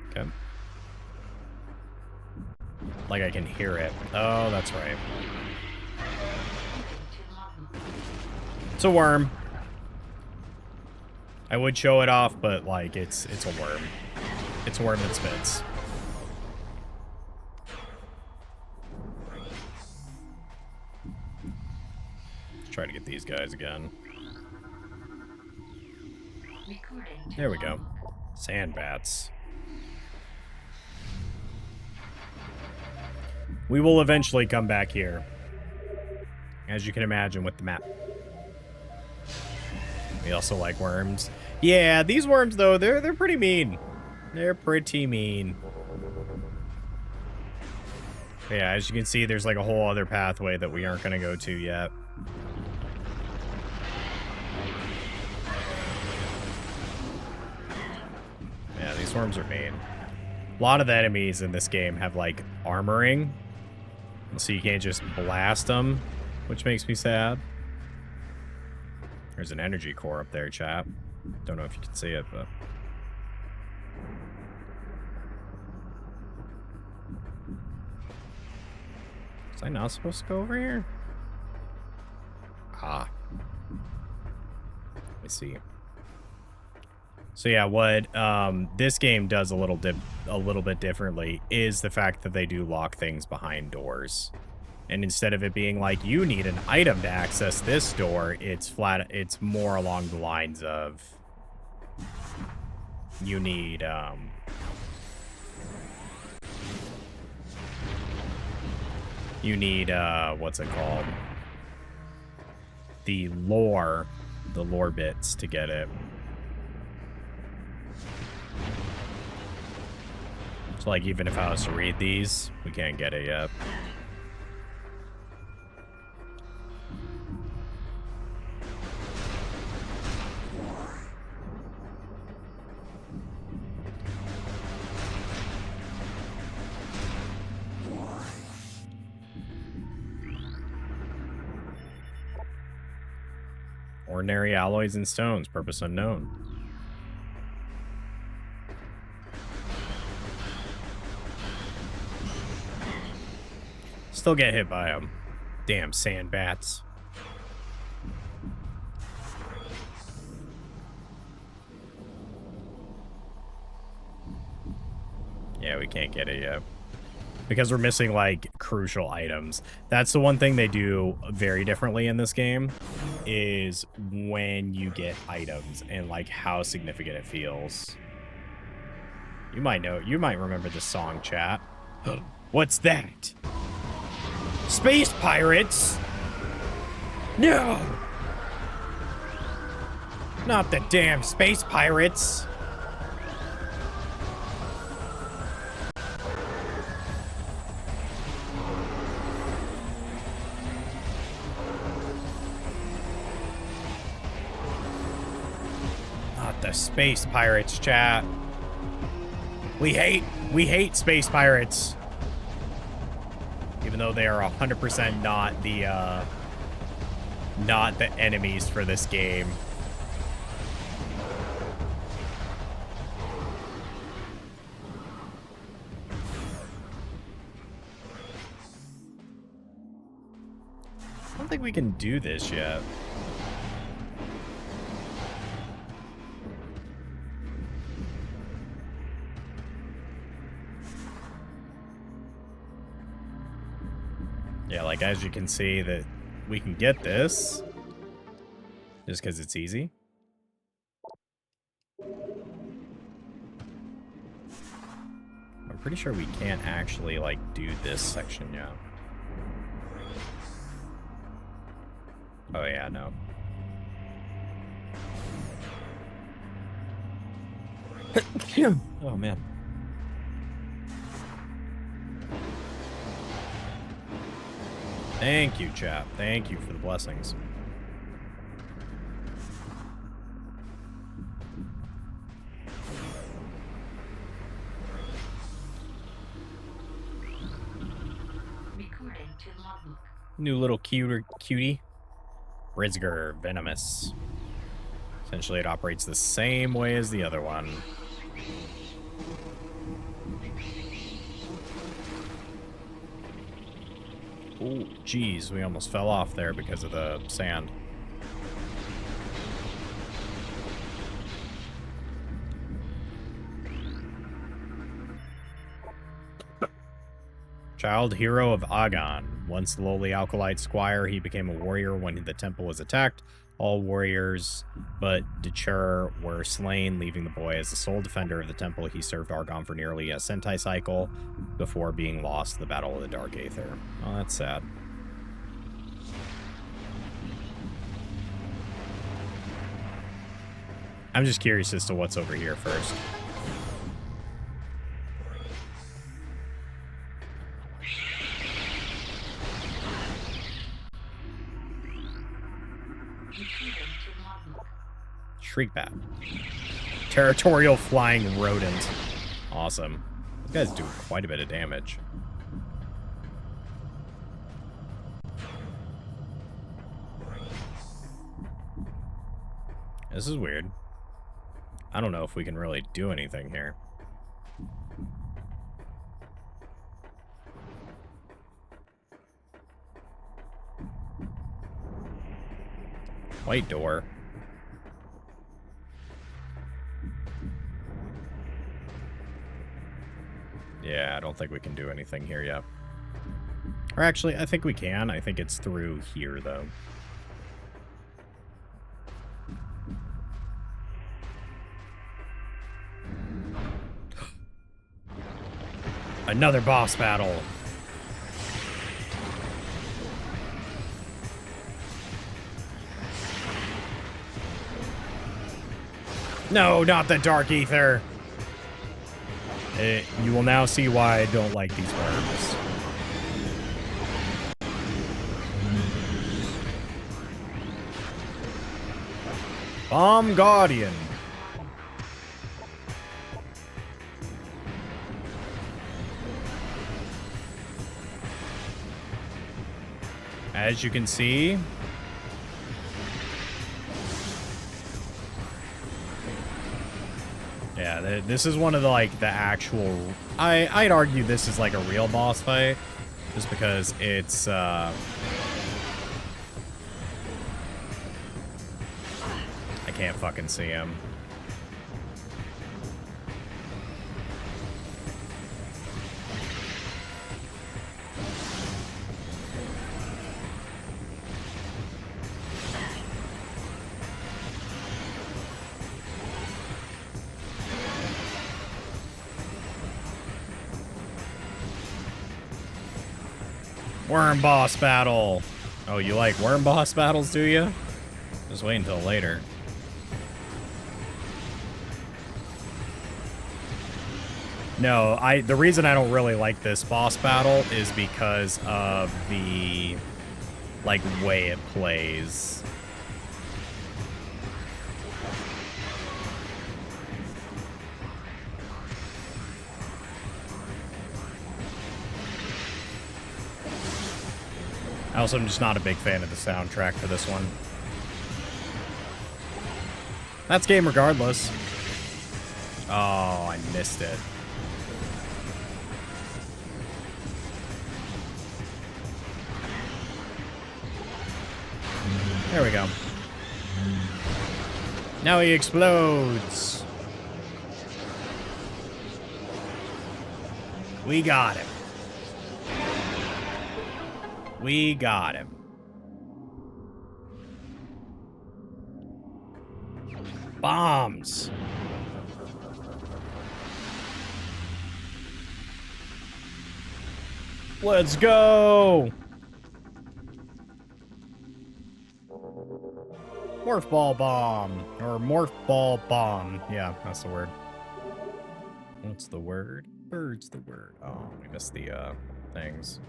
Okay. Like I can hear it. Oh, that's right. It's a worm. I would show it off, but like it's a worm. It's a worm that spits. Let's try to get these guys again. There we go. Sand bats. We will eventually come back here. As you can imagine with the map. We also like worms. Yeah, these worms though, they're pretty mean. They're pretty mean. But yeah, as you can see, there's like a whole other pathway that we aren't gonna go to yet. Yeah, these worms are mean. A lot of the enemies in this game have like armoring. So you can't just blast them, which makes me sad. There's an energy core up there, chap. Don't know if you can see it, but... Was I not supposed to go over here? Ah. Let me see. So yeah, what this game does a little bit differently is the fact that they do lock things behind doors. And instead of it being like you need an item to access this door, it's more along the lines of you need what's it called? The lore bits to get it. So like even if I was to read these, we can't get it yet. Ordinary alloys and stones, purpose unknown. Still get hit by them. Damn sand bats. Yeah, we can't get it yet. Because we're missing, like, crucial items. That's the one thing they do very differently in this game, is when you get items and, like, how significant it feels. You might remember this song, chat. What's that? Space pirates? No! Not the damn space pirates! The space pirates, chat. We hate space pirates. Even though they are 100% not the enemies for this game. I don't think we can do this yet. Yeah, like as you can see that we can get this just because it's easy. I'm pretty sure we can't actually like do this section yet. Oh yeah, no. Oh man. Thank you, chap. Thank you for the blessings. Recording to logbook. New little cutie. Brisger Venomous. Essentially, it operates the same way as the other one. Ooh, geez, we almost fell off there because of the sand. Child hero of Agon. Once the lowly alkalite squire, he became a warrior when the temple was attacked. All warriors but Dechur were slain, leaving the boy as the sole defender of the temple. He served Argon for nearly a Sentai cycle before being lost in the Battle of the Dark Aether. Oh, that's sad. I'm just curious as to what's over here first. Shriekbat. Territorial flying rodent. Awesome. These guys do quite a bit of damage. This is weird. I don't know if we can really do anything here. White door. Yeah, I don't think we can do anything here yet. Or actually, I think we can. I think it's through here, though. Another boss battle. No, not the Dark Aether. You will now see why I don't like these worms. Bomb Guardian. As you can see, yeah, this is one of the, like, the actual... I'd argue this is, like, a real boss fight, just because it's, I can't fucking see him. Worm boss battle. Oh, you like worm boss battles, do you? Just wait until later. No, the reason I don't really like this boss battle is because of the, like, way it plays. I also am just not a big fan of the soundtrack for this one. That's game regardless. Oh, I missed it. There we go. Now he explodes. We got him. We got him. Bombs. Let's go. Morph ball bomb. Or morph ball bomb. Yeah, that's the word. What's the word? Bird's the word. Oh, we missed the things.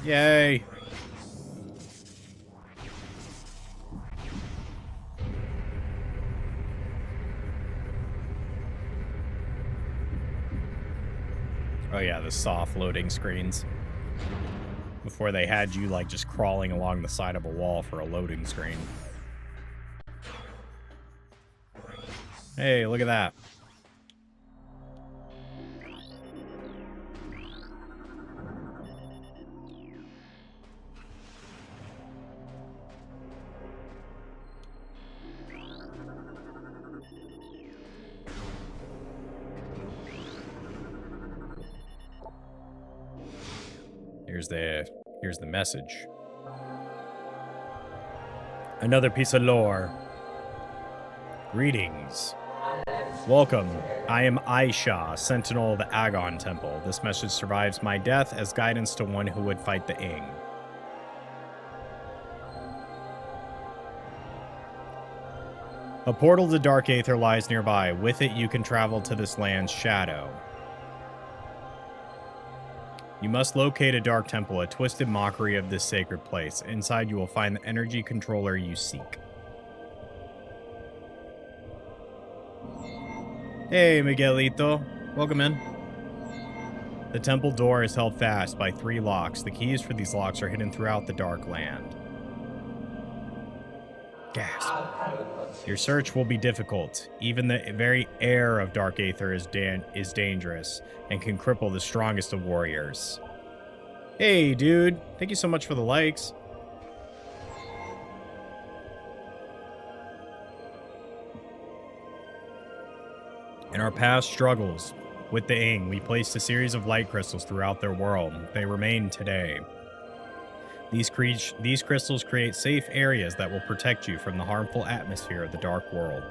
Yay. Oh yeah, the soft loading screens. Before they had you like just crawling along the side of a wall for a loading screen. Hey, look at that. Here's the message. Another piece of lore. Greetings. Welcome. I am Aisha, Sentinel of the Agon Temple. This message survives my death as guidance to one who would fight the Ing. A portal to Dark Aether lies nearby. With it, you can travel to this land's shadow. You must locate a Dark Temple, a twisted mockery of this sacred place. Inside, you will find the energy controller you seek. Hey, Miguelito. Welcome in. The temple door is held fast by 3 locks. The keys for these locks are hidden throughout the Dark Land. Gasp. Your search will be difficult. Even the very air of Dark Aether is dangerous and can cripple the strongest of warriors. Hey, dude. Thank you so much for the likes. In our past struggles with the Ing, we placed a series of light crystals throughout their world. They remain today. These crystals create safe areas that will protect you from the harmful atmosphere of the Dark World.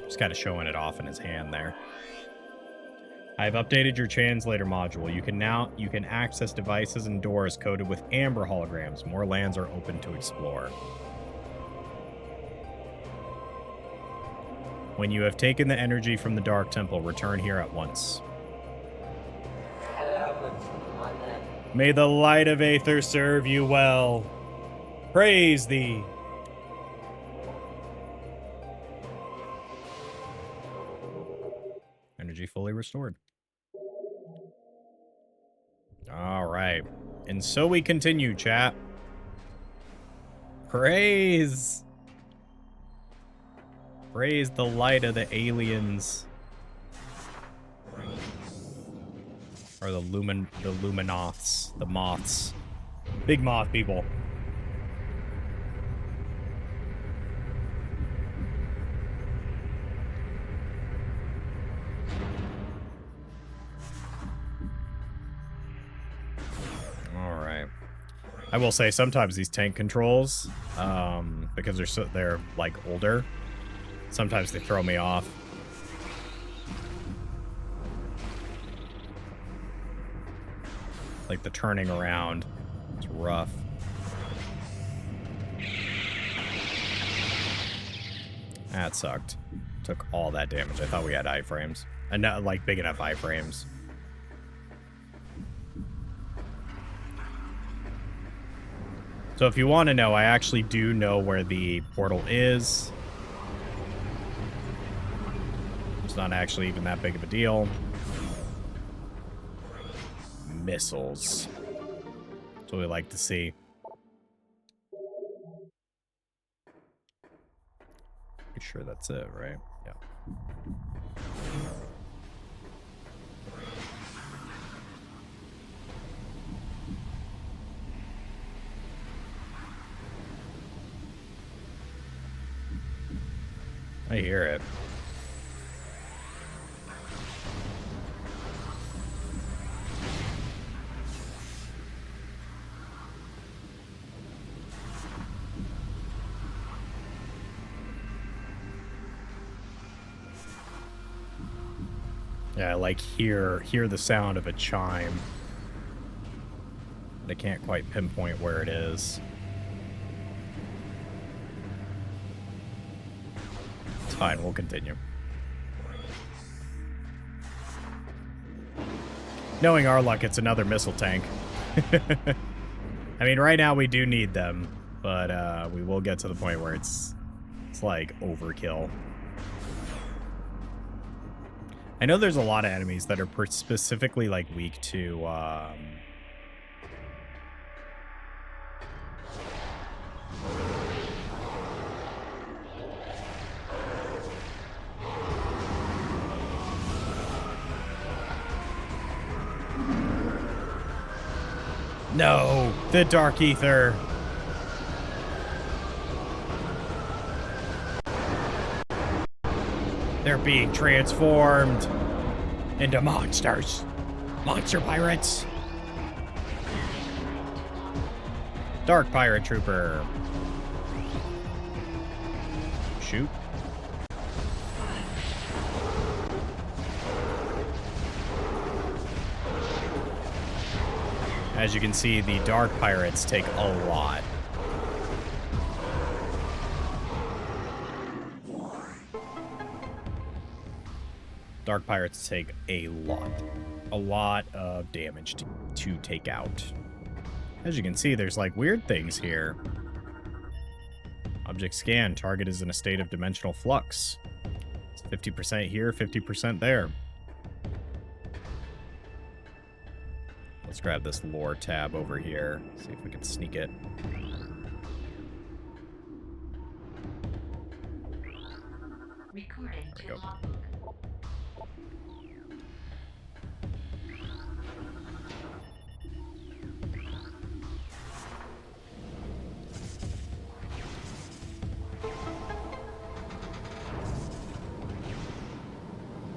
Just kind of showing it off in his hand there. I have updated your translator module. You can access devices and doors coded with amber holograms. More lands are open to explore. When you have taken the energy from the Dark Temple, return here at once. May the light of Aether serve you well. Praise thee. Energy fully restored. All right. And so we continue, chat. Praise. Praise the light of the aliens. Or the luminoths. The moths. Big moth people. Alright. I will say sometimes these tank controls, because they're like older, sometimes they throw me off. Like the turning around. It's rough. That sucked. Took all that damage. I thought we had iframes. And not like big enough iframes. So if you want to know, I actually do know where the portal is. It's not actually even that big of a deal. Missiles. That's what we like to see. Pretty sure that's it, right? Yeah. I hear it. Yeah, I like hear the sound of a chime. But I can't quite pinpoint where it is. It's fine, we'll continue. Knowing our luck, it's another missile tank. I mean, right now we do need them, but we will get to the point where it's like overkill. I know there's a lot of enemies that are specifically like weak to no, the Dark Ether. They're being transformed into monsters. Monster pirates. Dark Pirate Trooper. Shoot. As you can see, the Dark Pirates take a lot. Dark Pirates take a lot of damage to take out. As you can see, there's like weird things here. Object scan, target is in a state of dimensional flux. It's 50% here, 50% there. Let's grab this lore tab over here, see if we can sneak it. Recording to go. logbook.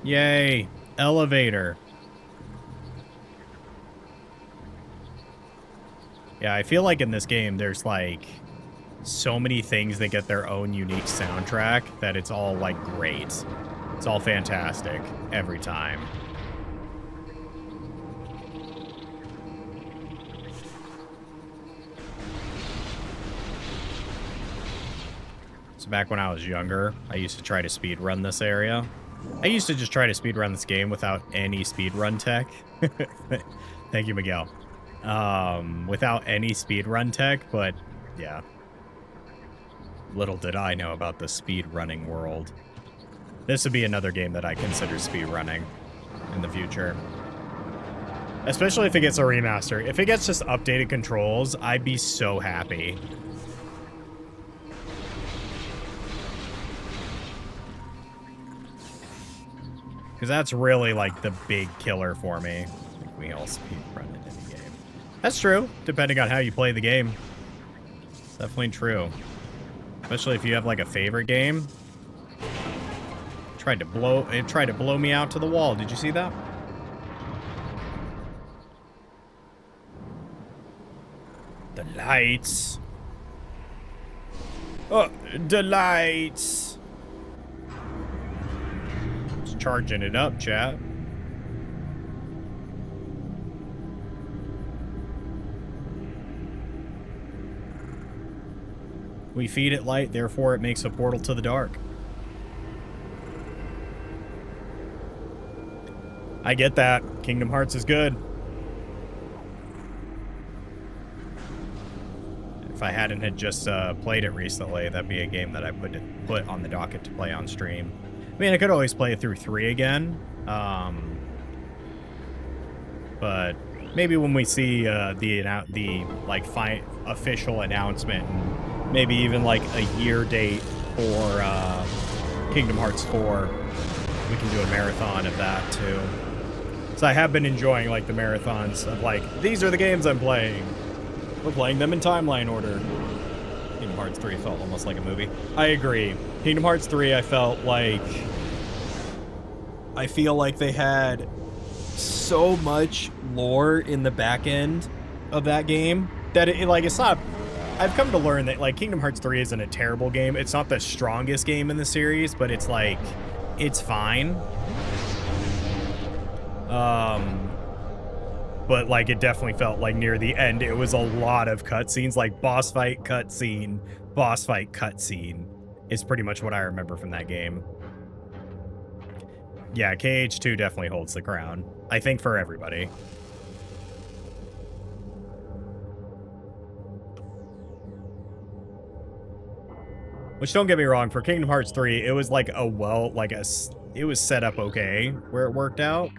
Yay! Elevator. Yeah, I feel like in this game there's like so many things that get their own unique soundtrack that it's all like great. It's all fantastic every time. So back when I was younger, I used to try to speedrun this area. I used to just try to speedrun this game without any speedrun tech. Thank you, Miguel. Without any speedrun tech, but yeah. Little did I know about the speedrunning world. This would be another game that I consider speedrunning in the future. Especially if it gets a remaster. If it gets just updated controls, I'd be so happy. Because that's really, like, the big killer for me. I think we all speedrun in any game. That's true, depending on how you play the game. It's definitely true. Especially if you have, like, a favorite game. It tried to blow me out to the wall. Did you see that? The lights. Oh, the lights. Charging it up, chat. We feed it light, therefore it makes a portal to the dark. I get that. Kingdom Hearts is good. If I hadn't had just played it recently, that'd be a game that I put on the docket to play on stream. I mean, I could always play it through 3 again, but maybe when we see the like official announcement, and maybe even like a year date for Kingdom Hearts 4, we can do a marathon of that too. So I have been enjoying like the marathons of like, these are the games I'm playing. We're playing them in timeline order. Kingdom Hearts 3 felt almost like a movie. I agree. Kingdom Hearts 3, I feel like they had so much lore in the back end of that game that it's not. I've come to learn that like Kingdom Hearts 3 isn't a terrible game. It's not the strongest game in the series, but it's like it's fine. But like it definitely felt like near the end it was a lot of cutscenes, like boss fight cutscene is pretty much what I remember from that game. Yeah, KH2 definitely holds the crown, I think, for everybody. Which, don't get me wrong, for Kingdom Hearts 3, it was like it was set up okay where it worked out.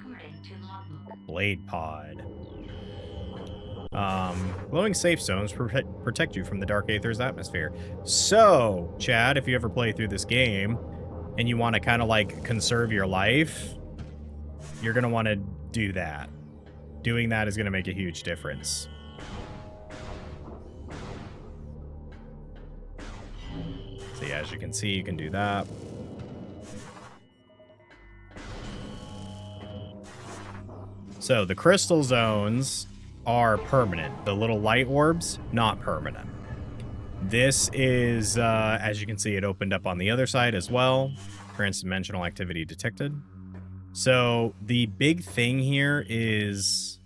Blade Pod. Glowing safe zones protect you from the Dark Aether's atmosphere. So, Chad, if you ever play through this game and you want to kind of like conserve your life, you're going to want to do that. Doing that is going to make a huge difference. So yeah, as you can see, you can do that. So the crystal zones are permanent. The little light orbs, not permanent. This is, as you can see, it opened up on the other side as well. Transdimensional activity detected. So the big thing here is,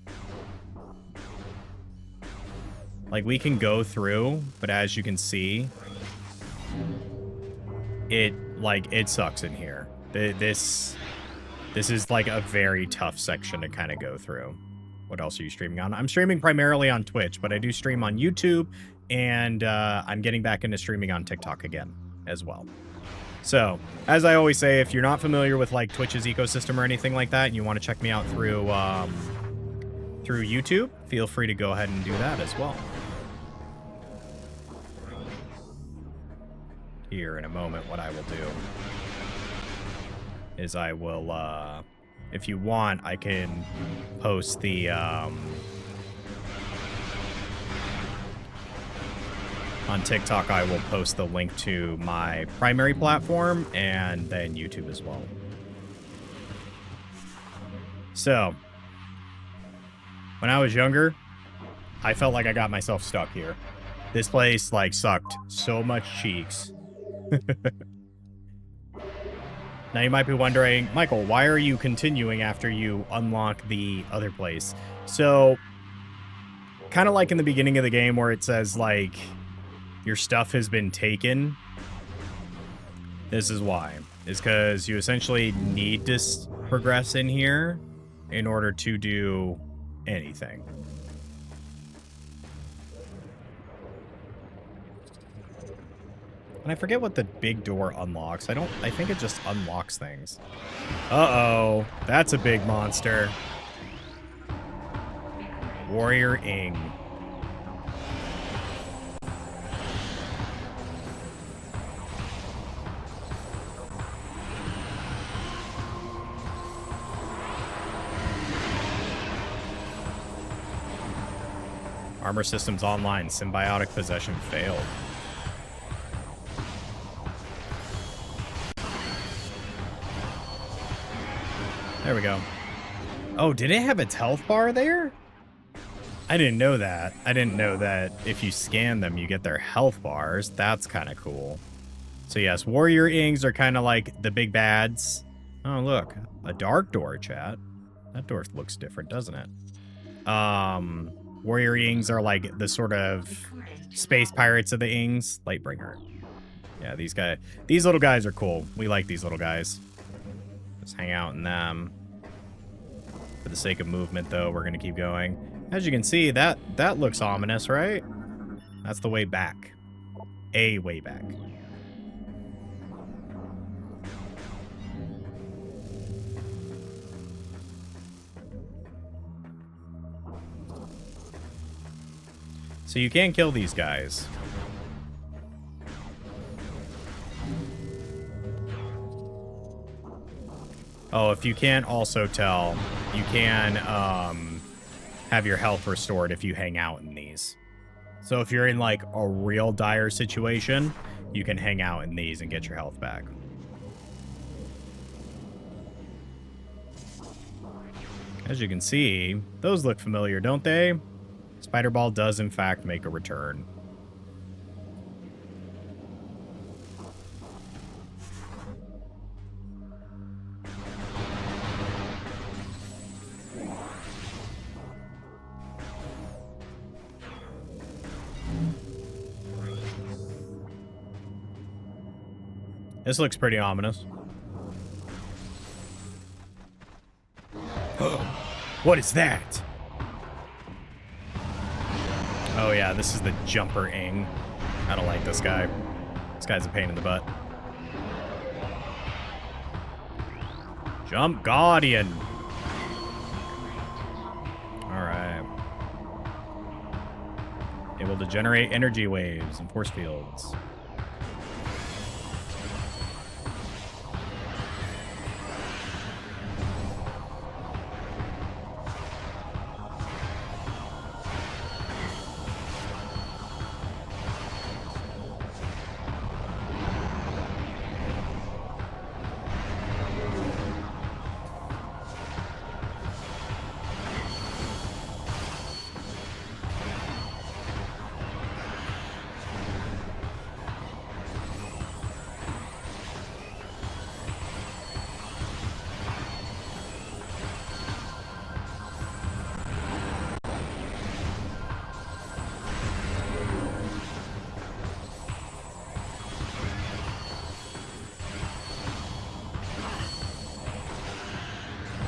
like, we can go through, but as you can see, it sucks in here. This is like a very tough section to kind of go through. What else are you streaming on? I'm streaming primarily on Twitch, but I do stream on YouTube, and I'm getting back into streaming on TikTok again as well. So, as I always say, if you're not familiar with like Twitch's ecosystem or anything like that, and you want to check me out through YouTube, feel free to go ahead and do that as well. Here in a moment, what I will do is I will, if you want, I can post the, on TikTok, I will post the link to my primary platform and then YouTube as well. So, when I was younger, I felt like I got myself stuck here. This place, like, sucked so much cheeks. Now you might be wondering, Michael, why are you continuing after you unlock the other place? So, kind of like in the beginning of the game where it says, like, your stuff has been taken. This is why. Is because you essentially need to progress in here in order to do anything. And I forget what the big door unlocks. I think it just unlocks things. Uh-oh. That's a big monster. Warrior Ing. Armor systems online. Symbiotic possession failed. There we go. Oh, did it have its health bar there? I didn't know that. I didn't know that if you scan them, you get their health bars. That's kind of cool. So yes, Warrior Ings are kind of like the big bads. Oh, look. A dark door, chat. That door looks different, doesn't it? Warrior Ings are like the sort of space pirates of the Ings. Lightbringer. Yeah, these little guys are cool. We like these little guys. Just hang out in them. For the sake of movement, though, we're going to keep going. As you can see, that looks ominous, right? That's the way back. A way back. So you can kill these guys. Oh, if you can't also tell, you can have your health restored if you hang out in these. So if you're in like a real dire situation, you can hang out in these and get your health back. As you can see, those look familiar, don't they? Spider Ball does, in fact, make a return. This looks pretty ominous. What is that? Oh yeah, this is the Jumper Ing. I don't like this guy. This guy's a pain in the butt. Jump Guardian. Alright. Able to generate energy waves and force fields.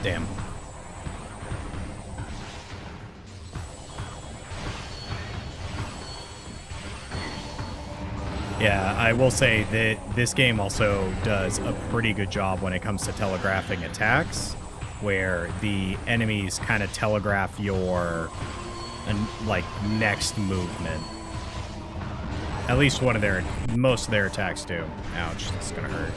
Damn. Yeah, I will say that this game also does a pretty good job when it comes to telegraphing attacks, where the enemies kind of telegraph your like next movement. At least most of their attacks do. Ouch, it's gonna hurt.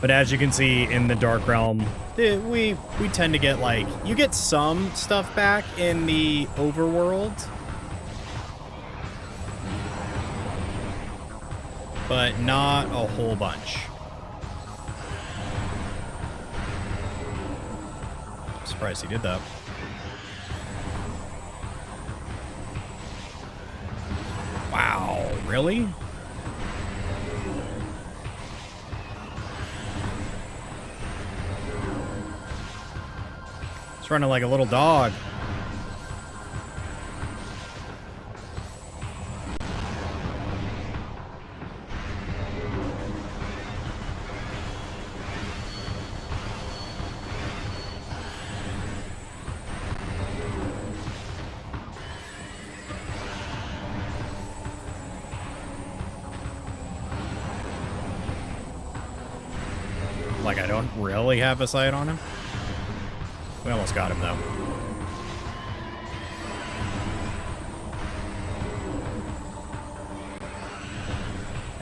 But as you can see in the Dark Realm, we tend to get, like, you get some stuff back in the overworld, but not a whole bunch. I'm surprised he did that. Wow, really? Running like a little dog. Like, I don't really have a sight on him. We almost got him, though.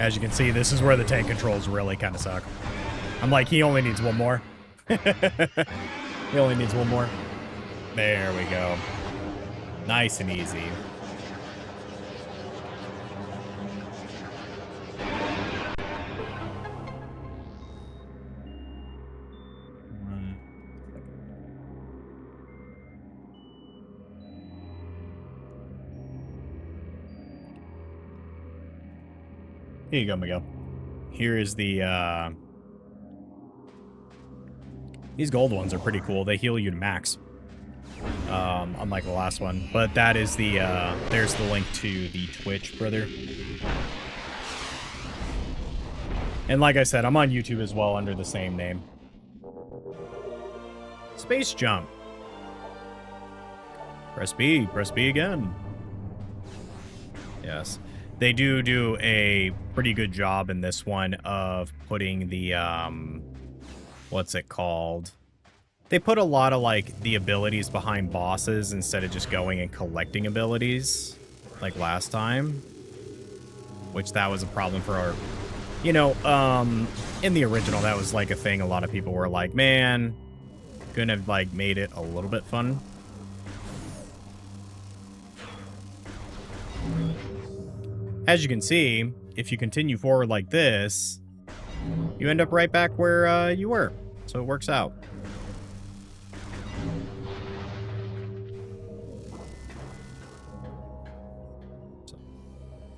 As you can see, this is where the tank controls really kind of suck. I'm like, he only needs one more. He only needs one more. There we go. Nice and easy. Here you go, Miguel. Here is the, these gold ones are pretty cool. They heal you to max. Unlike the last one. But that is the, there's the link to the Twitch, brother. And like I said, I'm on YouTube as well under the same name. Space jump. Press B again. Yes. They do a pretty good job in this one of putting the, what's it called? They put a lot of, like, the abilities behind bosses instead of just going and collecting abilities, like last time. Which that was a problem for our, you know, in the original, that was, like, a thing a lot of people were like, man, couldn't have, like, made it a little bit fun. As you can see, if you continue forward like this, you end up right back where you were. So it works out. So,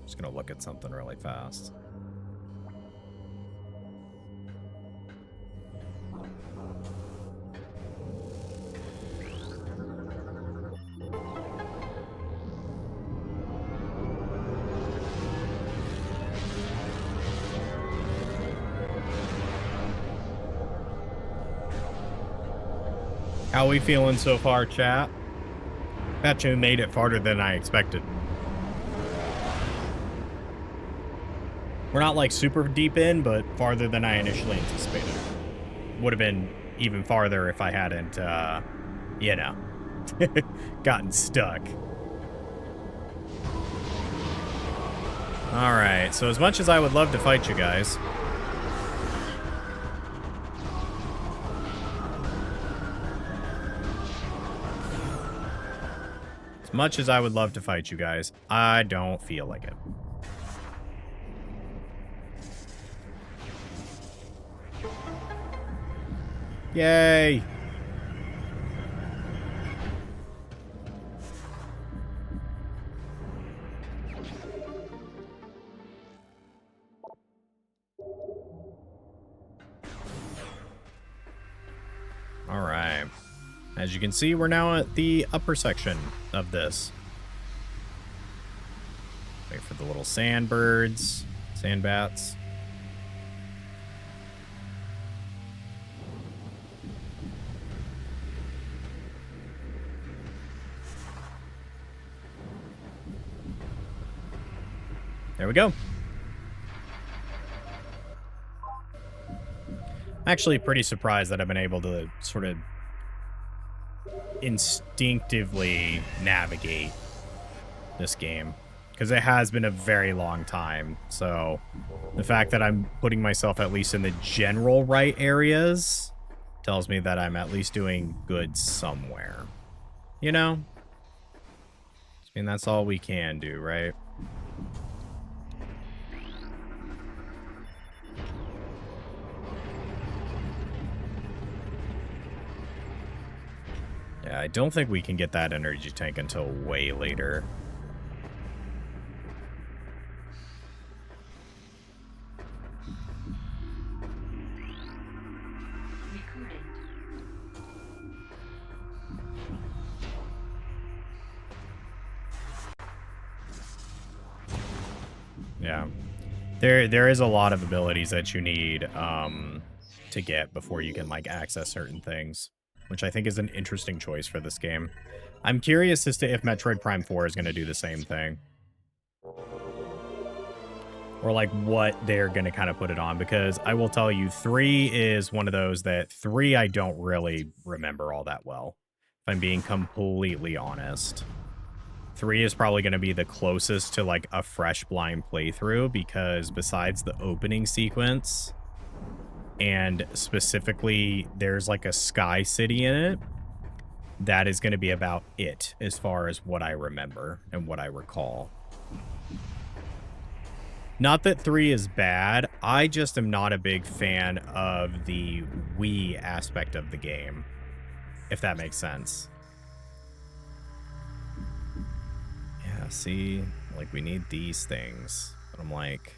just gonna look at something really fast. How we feeling so far, chat? Actually made it farther than I expected. We're not like super deep in, but farther than I initially anticipated. Would have been even farther if I hadn't, you know, gotten stuck. All right, so as much as I would love to fight you guys, as much as I would love to fight you guys, I don't feel like it. Yay! All right. As you can see, we're now at the upper section of this. Wait for the little sandbirds, sandbats. There we go. I'm actually pretty surprised that I've been able to sort of instinctively navigate this game, because it has been a very long time. So the fact that I'm putting myself at least in the general right areas tells me that I'm at least doing good somewhere. You know? I mean, that's all we can do, right? Yeah, I don't think we can get that energy tank until way later. Yeah. There is a lot of abilities that you need to get before you can like access certain things, which I think is an interesting choice for this game. I'm curious as to if Metroid Prime 4 is going to do the same thing. Or like what they're going to kind of put it on, because I will tell you 3 is one of those that 3 I don't really remember all that well, if I'm being completely honest. 3 is probably going to be the closest to like a fresh blind playthrough, because besides the opening sequence, and specifically there's like a sky city in it, that is going to be about it as far as what I remember and what I recall. Not that 3 is bad, I just am not a big fan of the Wii aspect of the game, if that makes sense. Yeah, see, like we need these things. But I'm like,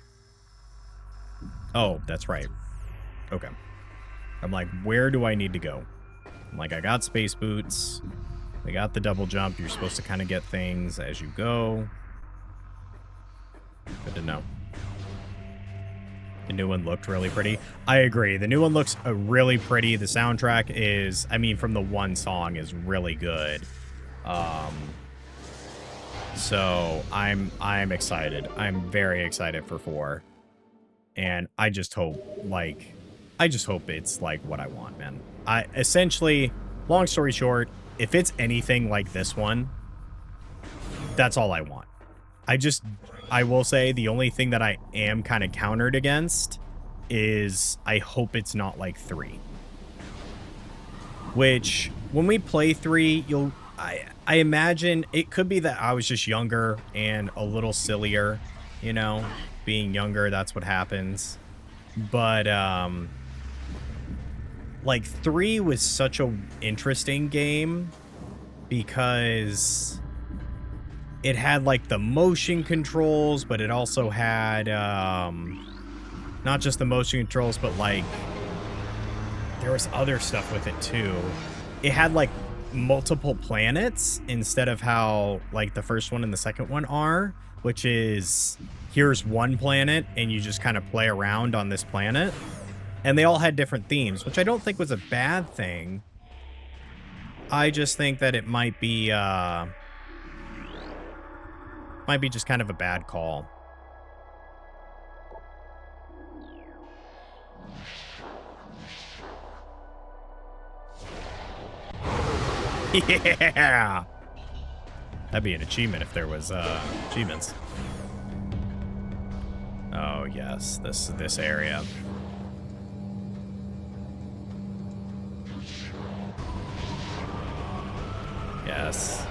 oh, that's right. Okay. I'm like, where do I need to go? I'm like, I got space boots. We got the double jump. You're supposed to kind of get things as you go. Good to know. The new one looked really pretty. I agree. The new one looks really pretty. The soundtrack is, I mean, from the one song is really good. So I'm excited. I'm very excited for 4. And I just hope it's like what I want, man. I essentially, long story short, if it's anything like this one, that's all I want. I will say the only thing that I am kind of countered against is I hope it's not like 3. Which, when we play 3, I imagine it could be that I was just younger and a little sillier. you know, being younger, that's what happens. But, like, 3 was such a interesting game because it had, like, the motion controls, but it also had, not just the motion controls, but, like, there was other stuff with it, too. It had, like, multiple planets instead of how, like, the first one and the second one are, which is, here's one planet, and you just kind of play around on this planet. And they all had different themes, which I don't think was a bad thing. I just think that it might be just kind of a bad call. Yeah! That'd be an achievement if there was achievements. Oh yes, this area. Yes.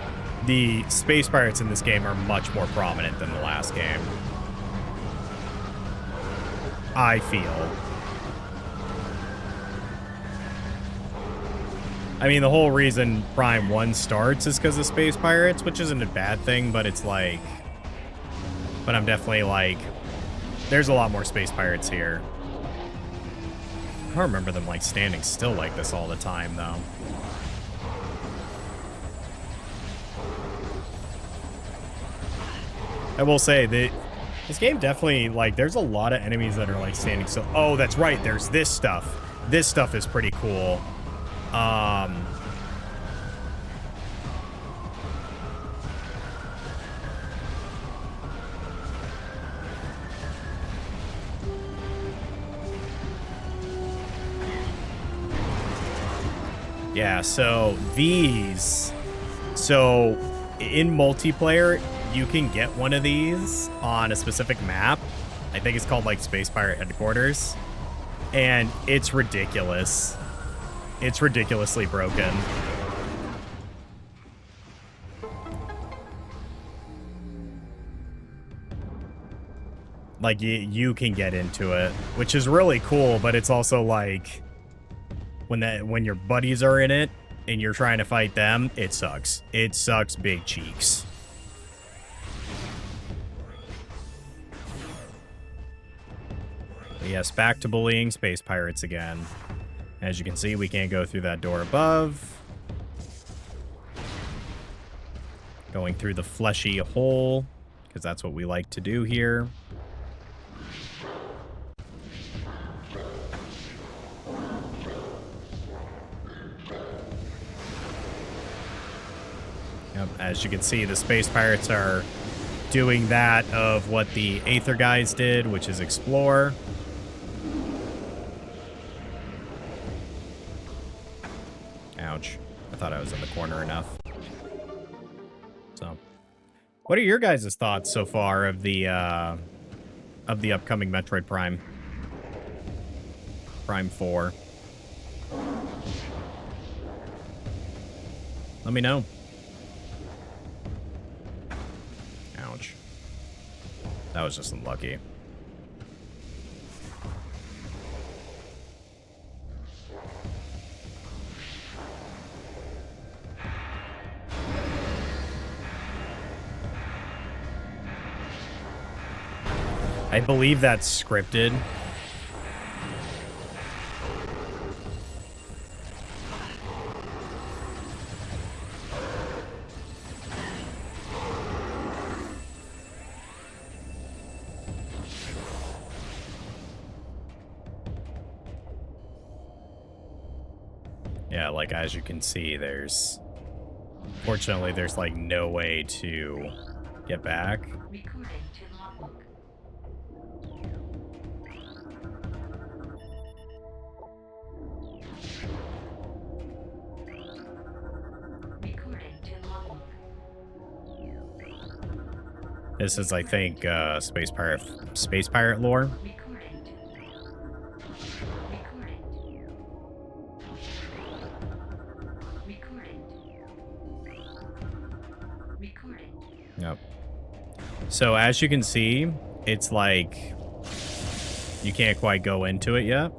The space pirates in this game are much more prominent than the last game. I feel. I mean, the whole reason Prime 1 starts is because of space pirates, which isn't a bad thing, but it's like... But I'm definitely like... There's a lot more space pirates here. I don't remember them, like, standing still like this all the time, though. I will say that this game definitely, like, there's a lot of enemies that are, like, standing still. Oh, that's right. There's this stuff. This stuff is pretty cool. Yeah, so these... So, in multiplayer, you can get one of these on a specific map. I think it's called, like, Space Pirate Headquarters. And it's ridiculous. It's ridiculously broken. Like, you can get into it, which is really cool, but it's also like... When your buddies are in it and you're trying to fight them, it sucks. It sucks big cheeks. But yes, back to bullying space pirates again. As you can see, we can't go through that door above. Going through the fleshy hole, because that's what we like to do here. As you can see, the space pirates are doing that of what the Aether guys did, which is explore. Ouch. I thought I was in the corner enough. So, what are your guys' thoughts so far of the upcoming Metroid Prime? Prime 4. Let me know. Ouch. That was just unlucky. I believe that's scripted. Yeah, like, as you can see, fortunately, there's, like, no way to get back. Recording to logbook. Recording to logbook. This is, I think, Space Pirate lore. Recording to. Recording. Recording. Recording. Yep. So as you can see, it's like you can't quite go into it yet.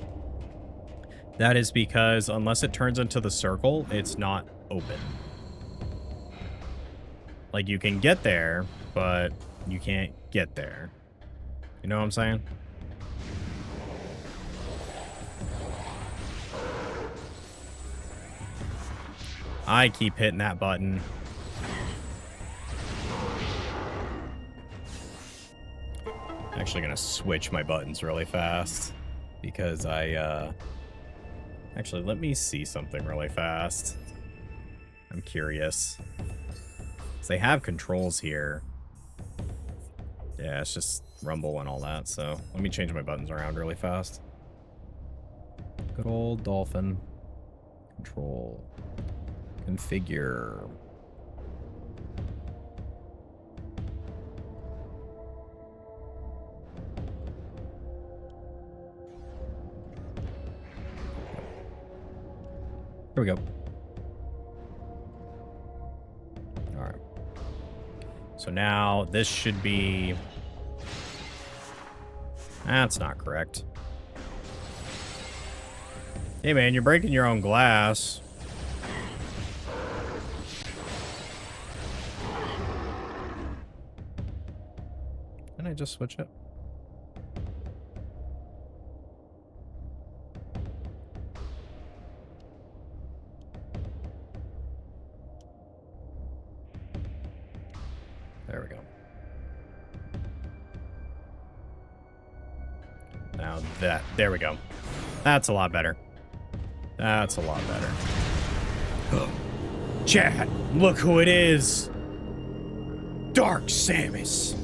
That is because unless it turns into the circle, it's not open. Like, you can get there, but you can't get there. You know what I'm saying? I keep hitting that button. Actually gonna switch my buttons really fast because actually, let me see something really fast. I'm curious. 'Cause they have controls here. Yeah, it's just rumble and all that, so let me change my buttons around really fast. Good old dolphin. Control. Configure. Here we go. All right. So now this should be... That's not correct. Hey man, you're breaking your own glass. Didn't I just switch it? There we go. Now there we go. That's a lot better. That's a lot better. Chat, look who it is. Dark Samus.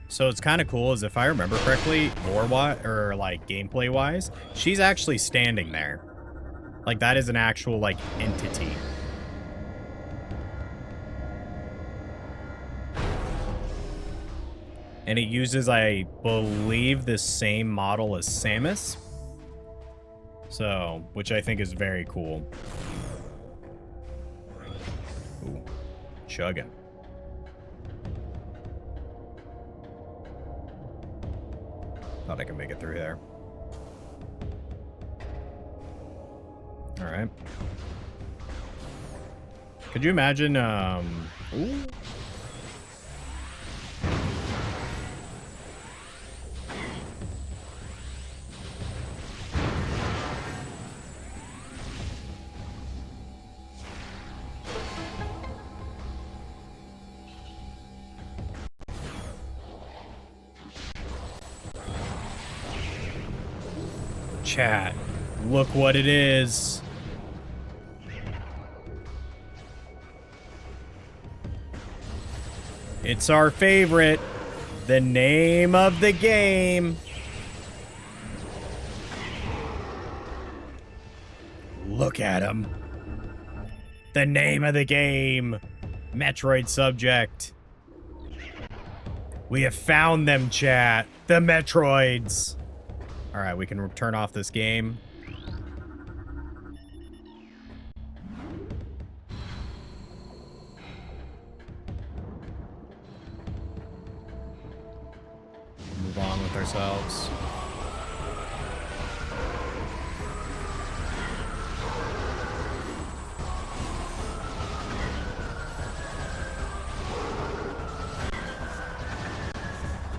So it's kind of cool, is if I remember correctly, lore-wise, or like gameplay-wise, she's actually standing there. Like, that is an actual, like, entity. And it uses, I believe, the same model as Samus. So, which I think is very cool. Ooh, chugging. Thought I could make it through there. All right. Could you imagine, ooh. Chat, look what it is. It's our favorite. The name of the game. Look at him. The name of the game. Metroid subject. We have found them, chat. The Metroids. All right, we can turn off this game. Move on with ourselves.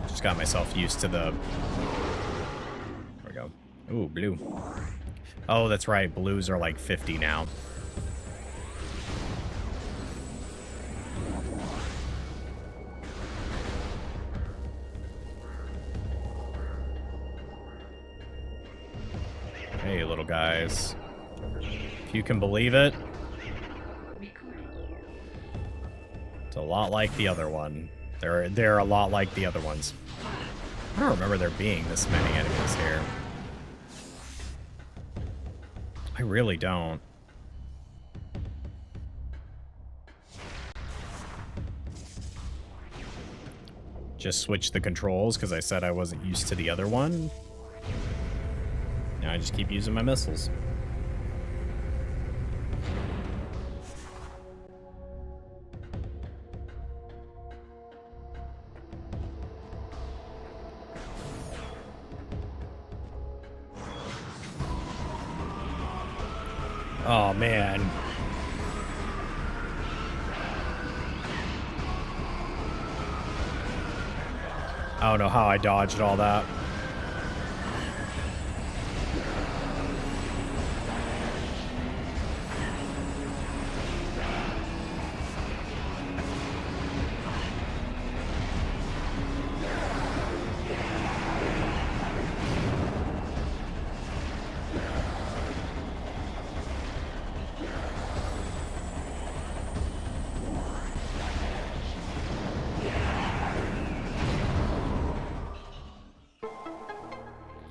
Just got myself used to the... Ooh, blue. Oh, that's right. Blues are like 50 now. Hey, little guys. If you can believe it, it's a lot like the other one. They're a lot like the other ones. I don't remember there being this many enemies here. I really don't. Just switch the controls because I said I wasn't used to the other one. Now I just keep using my missiles. Oh, man. I don't know how I dodged all that.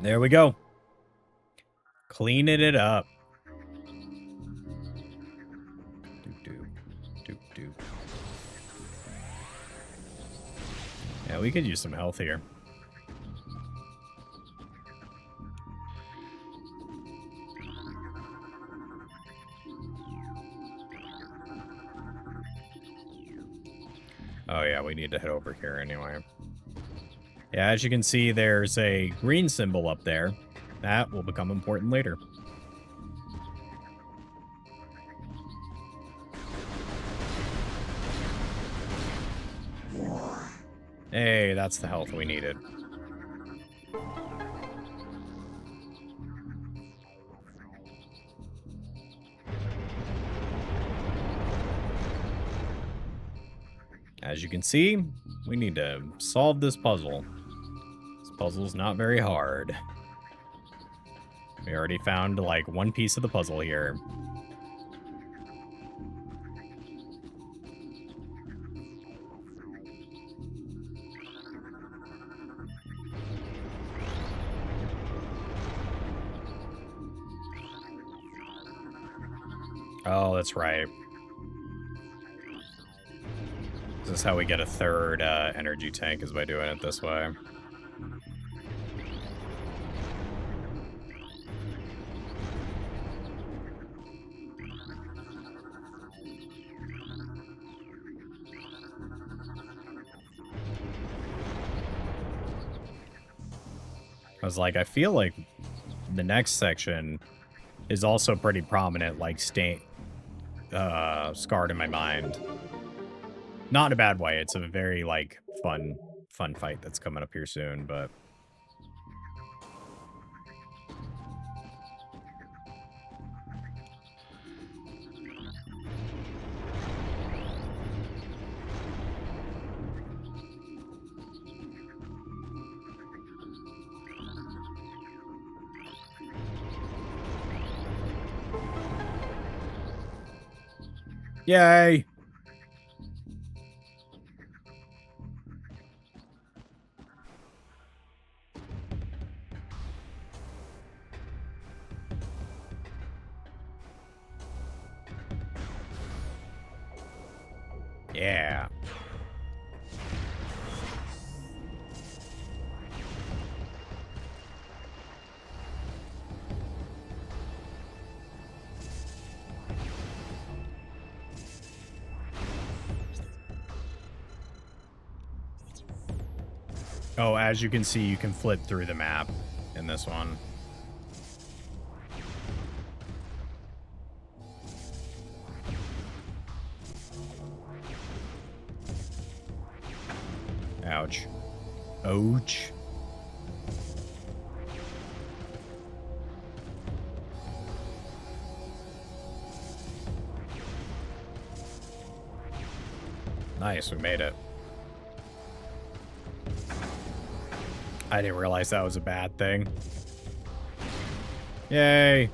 There we go. Cleaning it up. Yeah, we could use some health here. Oh yeah, we need to head over here anyway. Yeah, as you can see, there's a green symbol up there. That will become important later. Hey, that's the health we needed. As you can see, we need to solve this puzzle. This puzzle's not very hard. We already found, like, one piece of the puzzle here. Oh, that's right. This is how we get a third energy tank, is by doing it this way. I was like, I feel like the next section is also pretty prominent, like, scarred in my mind. Not in a bad way. It's a very, like, fun fight that's coming up here soon, but... Yay! Yeah. Oh, as you can see, you can flip through the map in this one. Ouch. Ouch. Nice, we made it. I didn't realize that was a bad thing. Yay.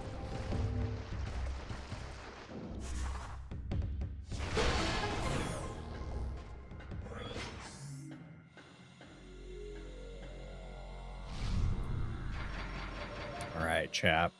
All right, chap.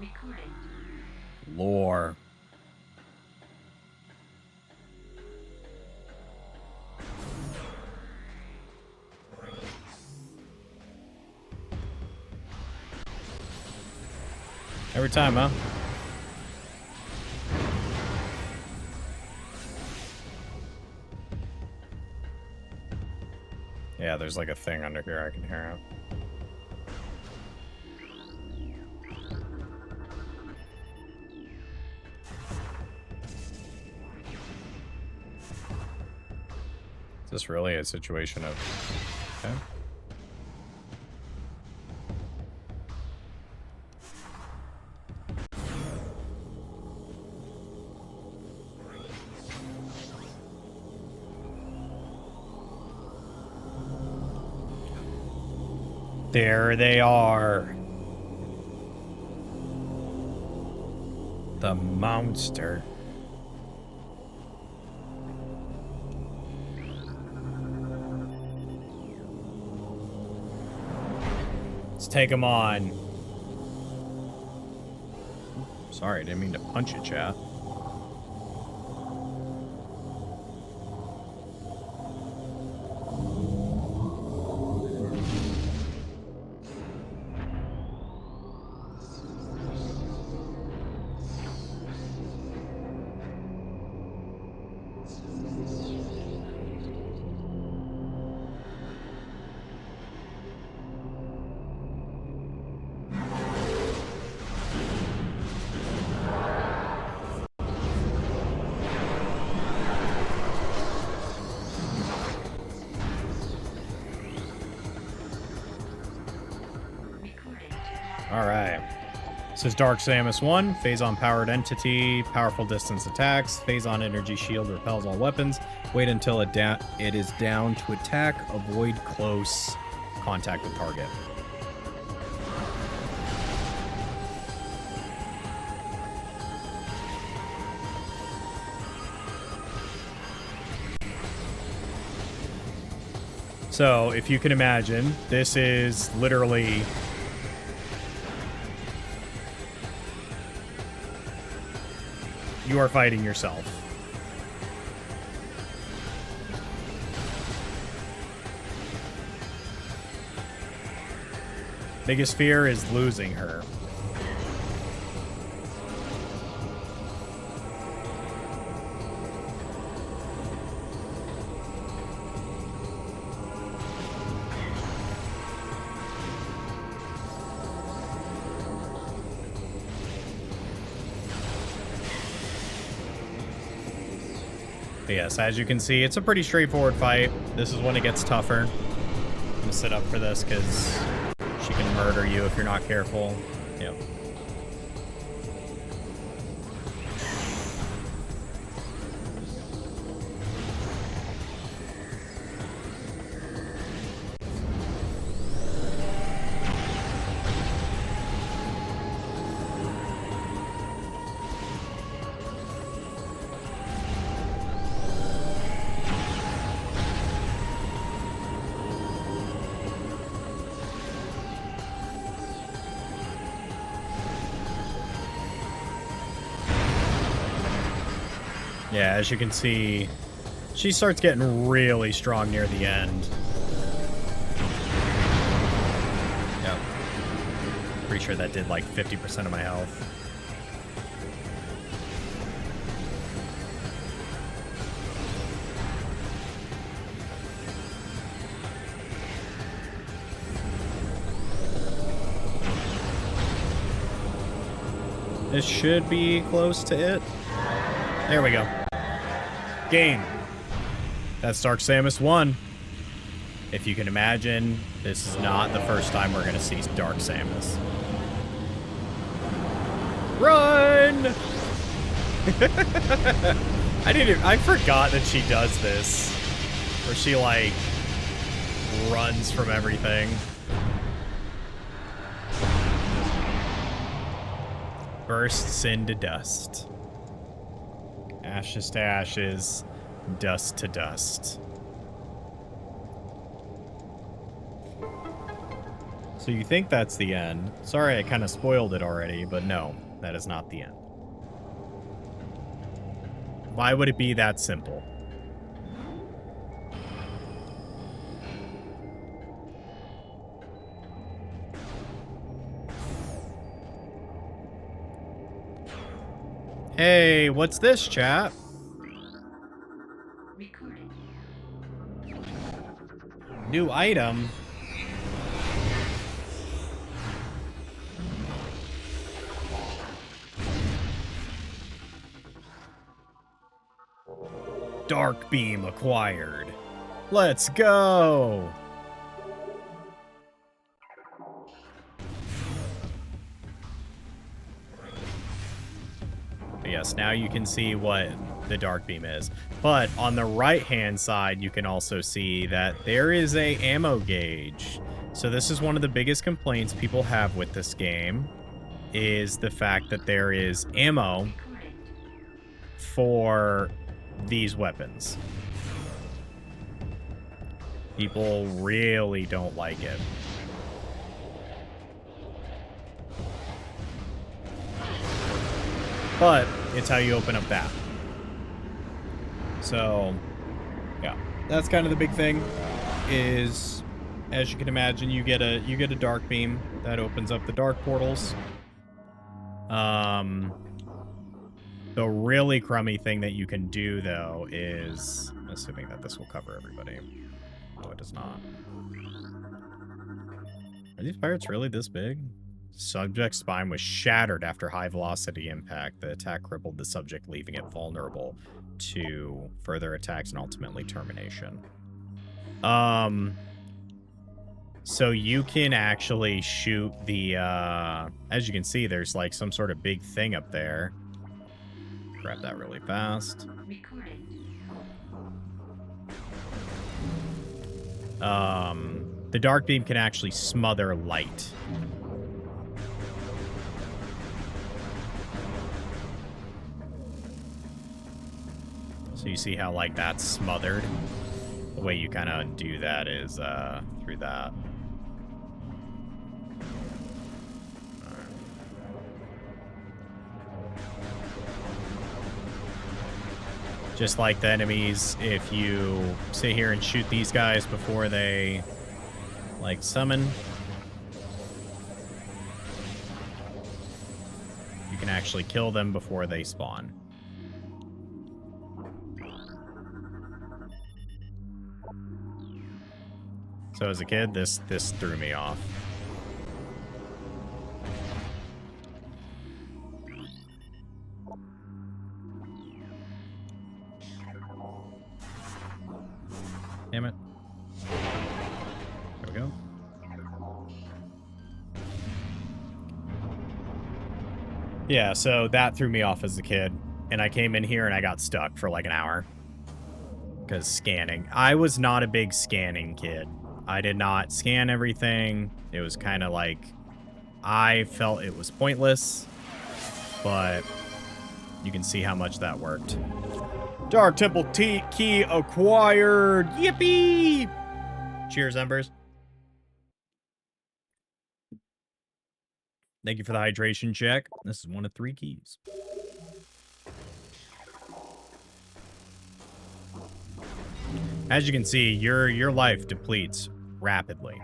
Recording. Lore. Every time, huh? Yeah, there's like a thing under here. I can hear it. Is this really a situation of... Okay. There they are. The monster. Let's take him on. Sorry, I didn't mean to punch it, chat. Alright. This is Dark Samus 1, Phazon powered entity, powerful distance attacks, Phazon energy shield repels all weapons, wait until it is down to attack, avoid close contact with target. So, if you can imagine, this is literally... You are fighting yourself. Biggest fear is losing her. But yes, as you can see, it's a pretty straightforward fight. This is when it gets tougher. I'm gonna sit up for this because she can murder you if you're not careful. Yep. Yeah, as you can see, she starts getting really strong near the end. Yep. Pretty sure that did like 50% of my health. This should be close to it. There we go. Game. That's Dark Samus 1. If you can imagine, this is not the first time we're going to see Dark Samus. Run! I forgot that she does this. Where she, like, runs from everything. Bursts into dust. Ashes to ashes, dust to dust. So you think that's the end. Sorry I kind of spoiled it already, but no, that is not the end. Why would it be that simple? Hey, what's this, chat? New item. Dark beam acquired. Let's go. Yes, now you can see what the dark beam is. But on the right-hand side, you can also see that there is a ammo gauge. So this is one of the biggest complaints people have with this game, is the fact that there is ammo for these weapons. People really don't like it. But it's how you open up that. So, yeah, that's kind of the big thing. Is, as you can imagine, you get a dark beam that opens up the dark portals. The really crummy thing that you can do though is, assuming that this will cover everybody. No, it does not. Are these pirates really this big? Subject's spine was shattered after high-velocity impact. The attack crippled the subject, leaving it vulnerable to further attacks and ultimately termination. So you can actually shoot the, as you can see, there's like some sort of big thing up there. Grab that really fast. The dark beam can actually smother light. So you see how, like, that's smothered? The way you kind of undo that is through that. Just like the enemies, if you sit here and shoot these guys before they, like, summon, you can actually kill them before they spawn. So as a kid, this threw me off. Damn it. There we go. Yeah, so that threw me off as a kid. And I came in here and I got stuck for like an hour. Because scanning. I was not a big scanning kid. I did not scan everything. It was kind of like, I felt it was pointless. But you can see how much that worked. Dark Temple key acquired. Yippee! Cheers, Embers. Thank you for the hydration check. This is one of 3 keys. As you can see, your life depletes rapidly.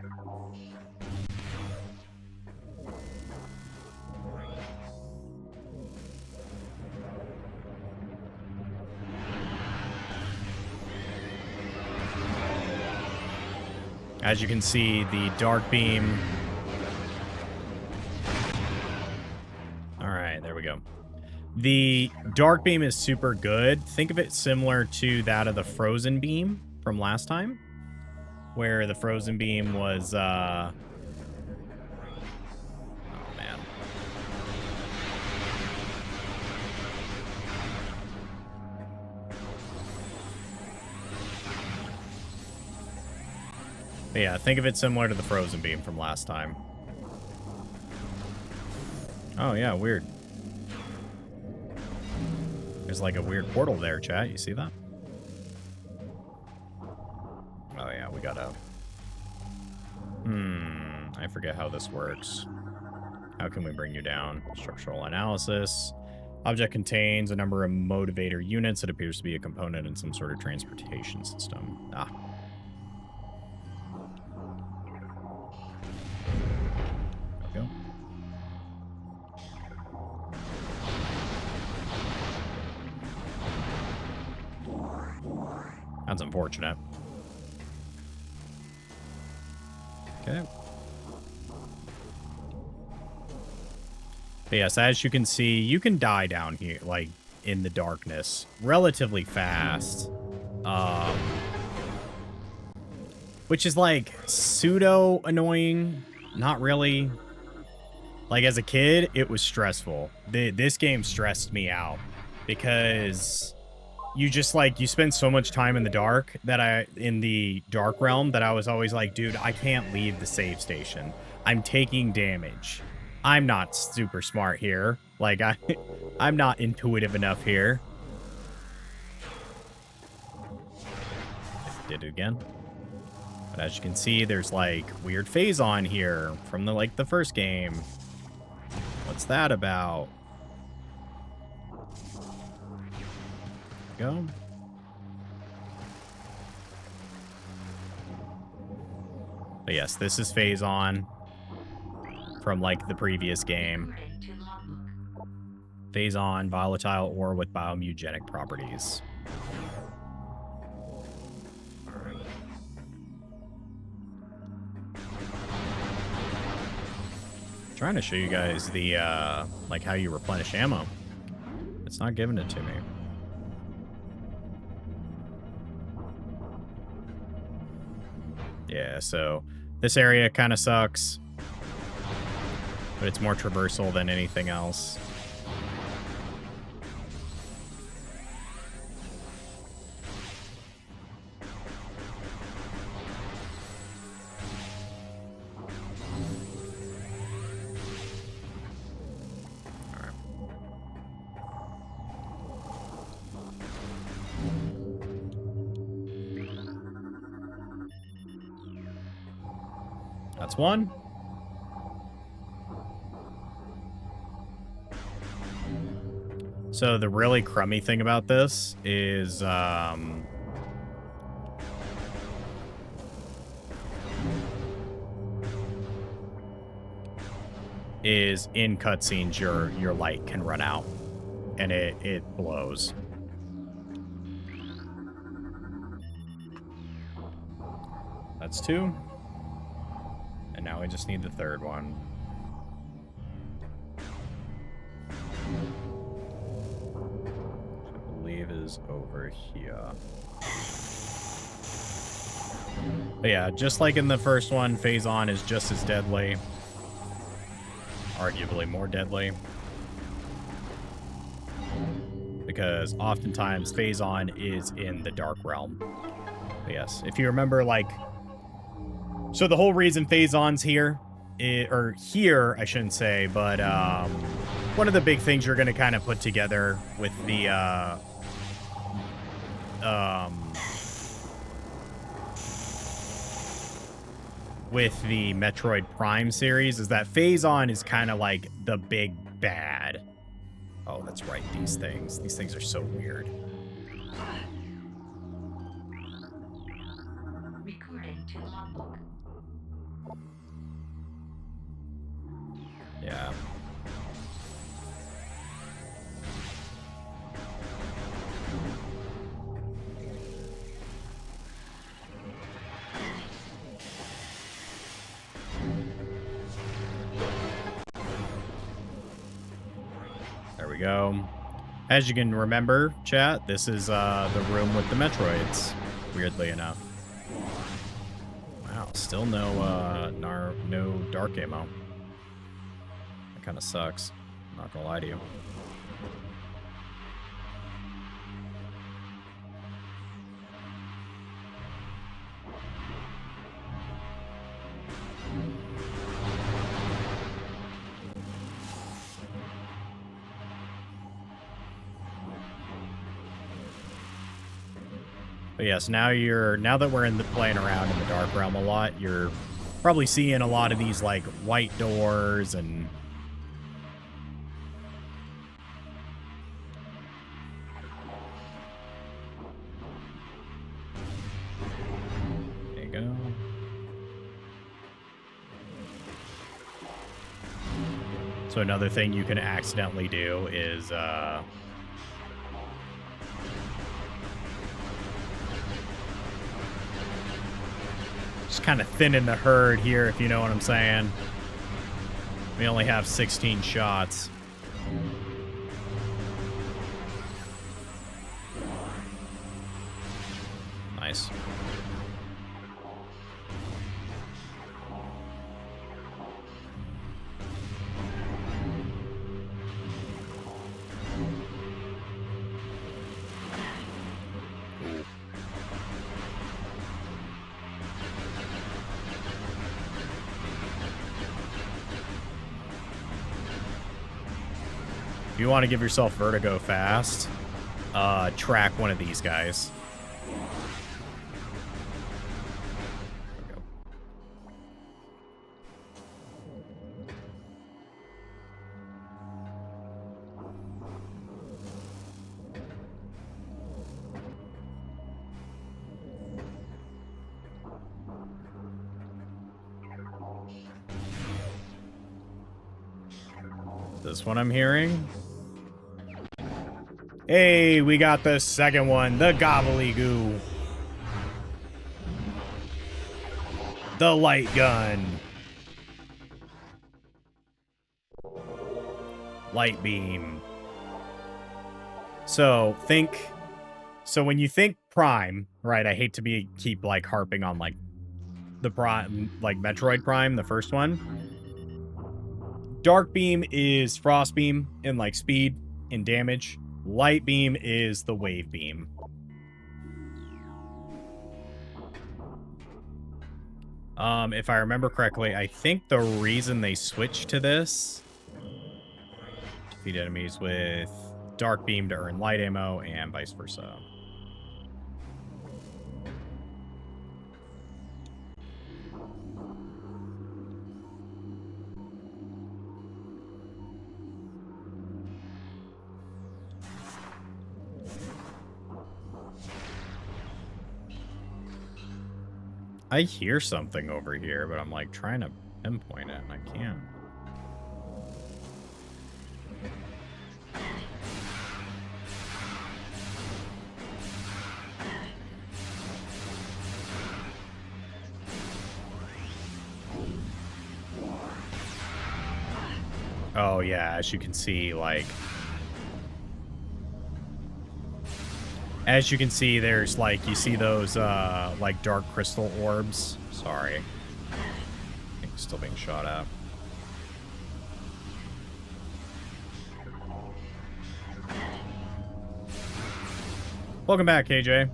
As you can see, the dark beam. All right, there we go. The dark beam is super good. Think of it similar to that of the frozen beam from last time, where the frozen beam was, oh, man. But yeah, think of it similar to the frozen beam from last time. Oh, yeah, weird. There's like a weird portal there, chat. You see that? Oh, yeah, we gotta... I forget how this works. How can we bring you down? Structural analysis. Object contains a number of motivator units. It appears to be a component in some sort of transportation system. Ah. There we go. That's unfortunate. Okay. But yes, as you can see, you can die down here, like, in the darkness relatively fast. Which is, like, pseudo annoying. Not really. Like, as a kid, it was stressful. This game stressed me out because you just, like, you spend so much time in the dark in the dark realm that I was always like, dude, I can't leave the save station. I'm taking damage. I'm not super smart here. Like, I'm not intuitive enough here. Did it again. But as you can see, there's, like, weird phase on here from the first game. What's that about? Go. But yes, this is phase on from, like, the previous game. Recording to logbook. Phase on, volatile ore with biomutagenic properties. Trying to show you guys the, like, how you replenish ammo. It's not giving it to me. Yeah, so this area kind of sucks. But it's more traversal than anything else. That's one. So the really crummy thing about this is, in cutscenes your light can run out, and it blows. That's two. And now we just need the third one. Which I believe is over here. But yeah, just like in the first one, phase on is just as deadly. Arguably more deadly. Because oftentimes phase on is in the dark realm. But yes, if you remember, like, so the whole reason phase on's here, or here, I shouldn't say, but one of the big things you're going to kind of put together with the Metroid Prime series is that phase on is kind of like the big bad. Oh, that's right. These things are so weird. Recording to logbook. Yeah. There we go. As you can remember, chat, this is the room with the Metroids, weirdly enough. Wow, still no dark ammo. That kind of sucks. I'm not gonna lie to you. But yes, now that we're playing around in the dark realm a lot, you're probably seeing a lot of these like white doors and there you go. So another thing you can accidentally do is Just kind of thinning the herd here, if you know what I'm saying. We only have 16 shots. Nice. If you want to give yourself vertigo fast, track one of these guys. This one I'm hearing. Hey, we got the second one, the gobbledygoo. The light gun. Light beam. So when you think Prime, right? I hate to keep like harping on like the Prime, like Metroid Prime, the first one. Dark beam is frost beam in like speed and damage. Light beam is the wave beam. If I remember correctly, I think the reason they switched to this, defeat enemies with dark beam to earn light ammo and vice versa. I hear something over here, but I'm like trying to pinpoint it and I can't. Oh yeah, as you can see, like... As you can see, there's like, you see those like dark crystal orbs. Sorry. I think it's still being shot at. Welcome back, KJ.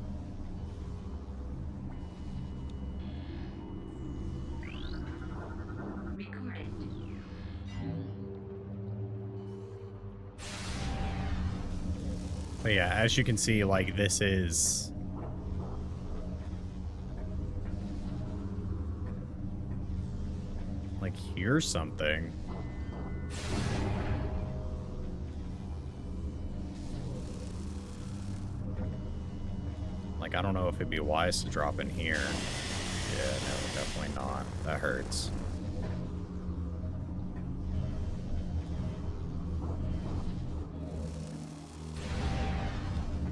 But yeah, as you can see, like, this is... Like, here's something. Like, I don't know if it'd be wise to drop in here. Yeah, no, definitely not. That hurts.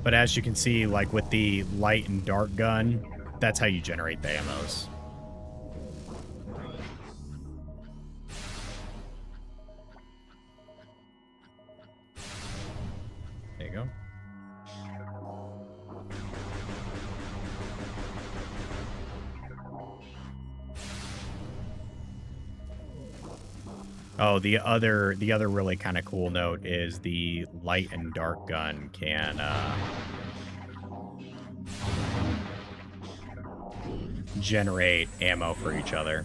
But as you can see, like with the light and dark gun, that's how you generate the ammos. There you go. Oh, the other really kind of cool note is the light and dark gun can generate ammo for each other.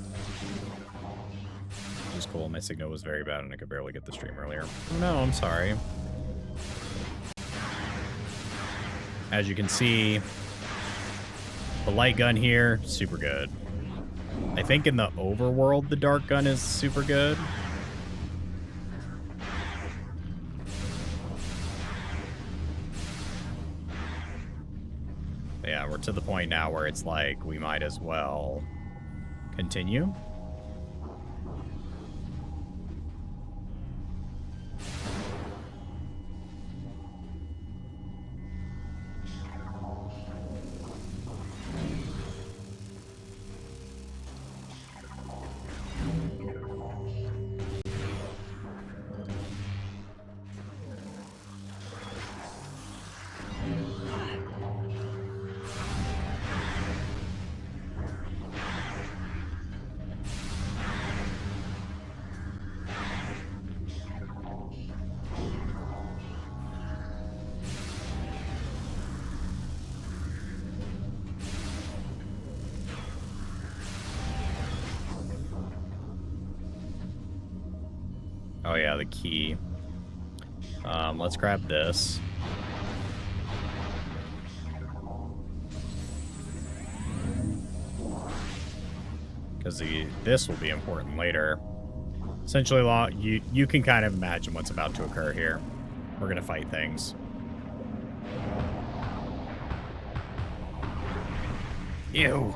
Which is cool. My signal was very bad and I could barely get the stream earlier. No, I'm sorry. As you can see, the light gun here, super good. I think in the overworld, the dark gun is super good. Yeah, we're to the point now where it's like, we might as well continue. Oh yeah, the key. Let's grab this. Because this will be important later. Essentially, you can kind of imagine what's about to occur here. We're gonna fight things. Ew.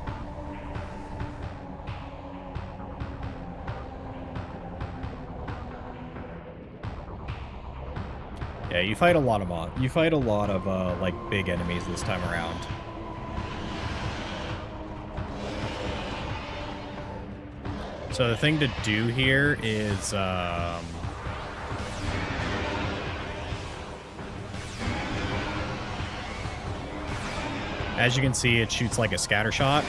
Yeah, you fight a lot of like big enemies this time around. So the thing to do here is as you can see, it shoots like a scatter shot.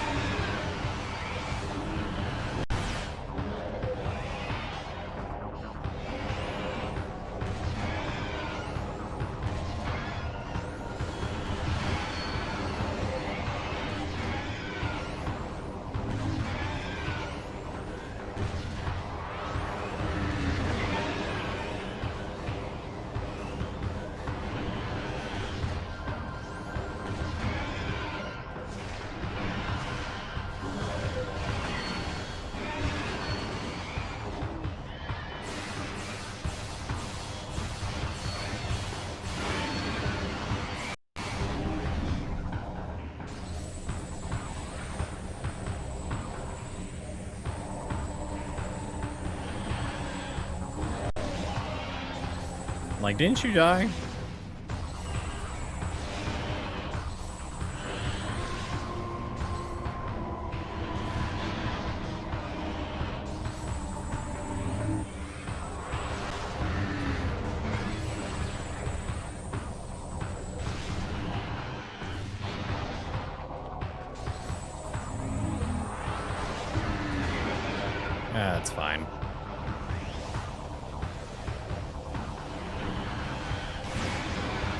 Like, didn't you die? That's fine.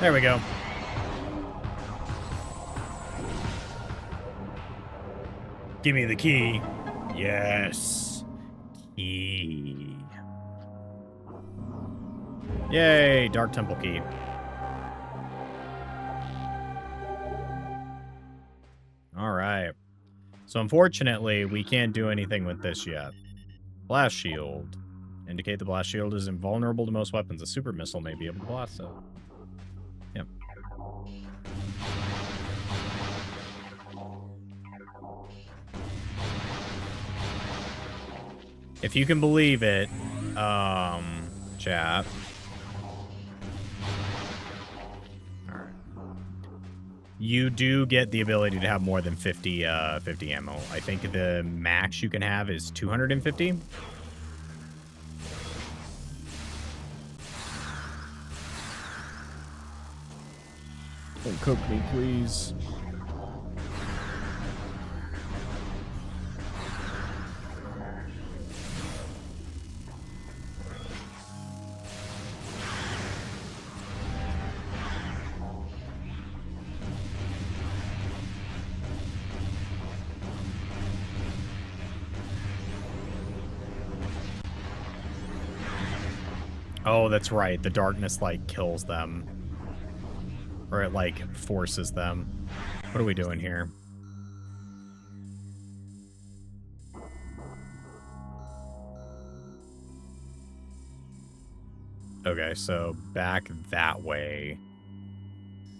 There we go. Give me the key. Yes. Key. Yay, Dark Temple key. All right. So unfortunately, we can't do anything with this yet. Blast shield. Indicate the blast shield is invulnerable to most weapons. A super missile may be able to blast it. Yep. If you can believe it, chat. Alright. You do get the ability to have more than 50 ammo. I think the max you can have is 250. Don't cook me, please. Oh, that's right. The darkness, like, kills them. Or it, like, forces them. What are we doing here? Okay, so back that way,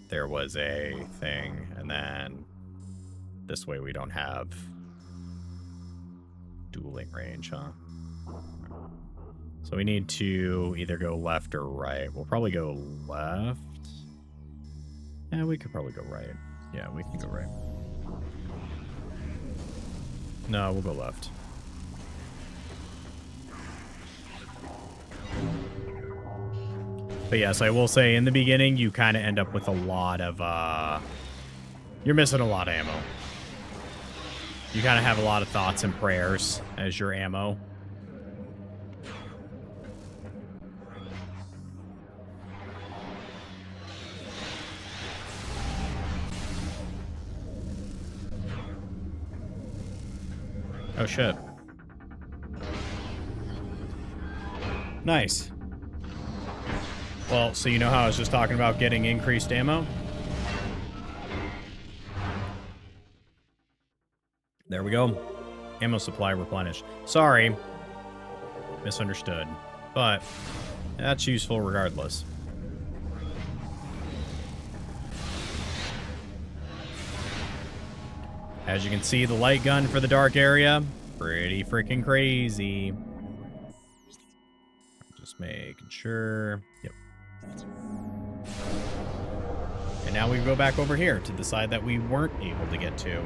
there was a thing. And then this way we don't have dueling range, huh? So we need to either go left or right. We'll probably go left. Yeah, we could probably go right. Yeah, we can go right. No, we'll go left. But yes, I will say in the beginning, you kind of end up with a lot of, you're missing a lot of ammo. You kind of have a lot of thoughts and prayers as your ammo. Oh, shit. Nice. Well, so you know how I was just talking about getting increased ammo? There we go. Ammo supply replenished. Sorry. Misunderstood. But that's useful regardless. As you can see, the light gun for the dark area, pretty freaking crazy. Just making sure. Yep. And now we go back over here to the side that we weren't able to get to.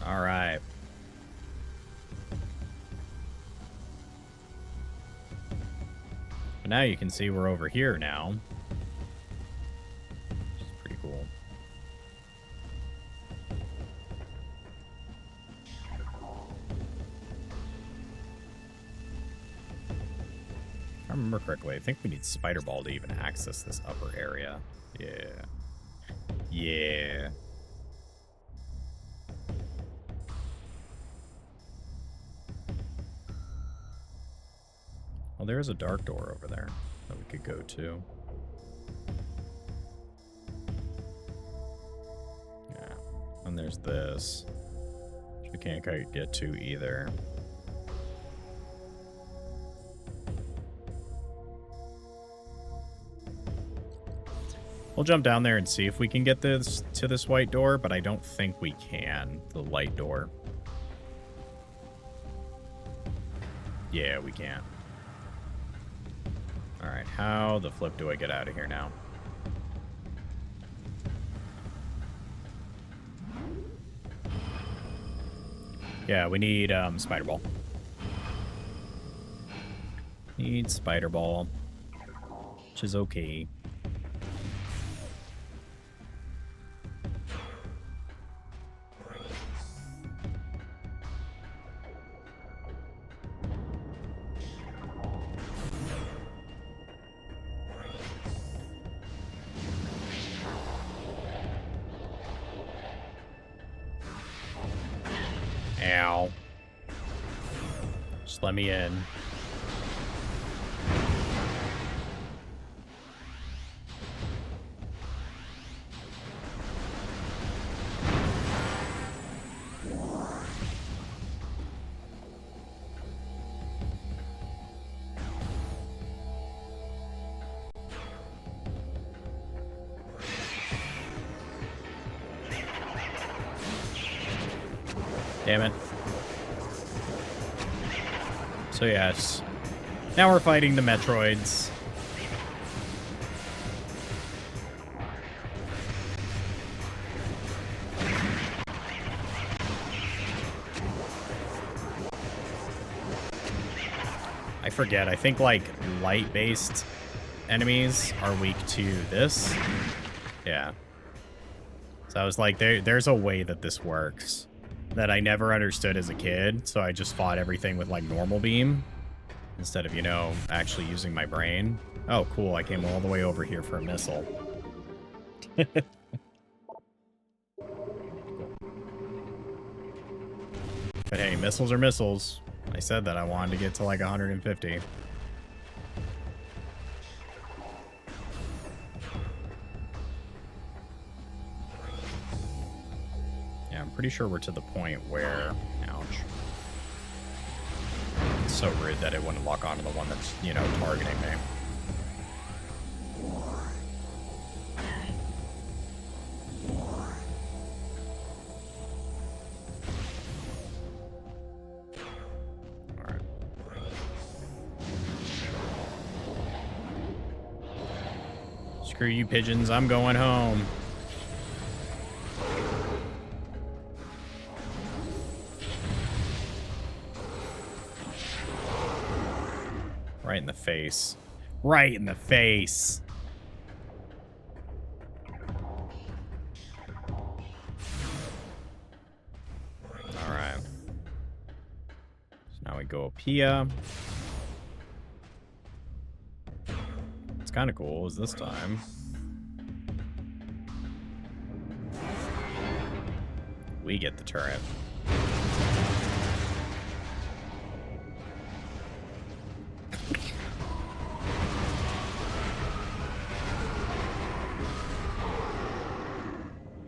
All right. But now you can see we're over here now. Which is pretty cool. If I remember correctly, I think we need Spider Ball to even access this upper area. Yeah. Yeah. Well, there is a dark door over there that we could go to. Yeah. And there's this, which we can't quite get to either. We'll jump down there and see if we can get this to this white door, but I don't think we can. The light door. Yeah, we can't. Alright, how the flip do I get out of here now? Yeah, we need Spider Ball. Need Spider Ball. Which is okay. Ow. Just let me in. Damn it. So yes. Now we're fighting the Metroids. I forget. I think, like, light-based enemies are weak to this. Yeah. So I was like, there's a way that this works that I never understood as a kid, so I just fought everything with, like, normal beam instead of, you know, actually using my brain. Oh, cool. I came all the way over here for a missile. But hey, missiles are missiles. I said that I wanted to get to, like, 150. Yeah, I'm pretty sure we're to the point where... Ouch. It's so rude that it wouldn't lock onto the one that's, you know, targeting me. Alright. Screw you, pigeons. I'm going home. Right in the face. Right in the face. Alright. So now we go up here. It's kind of cool is this time. we get the turret.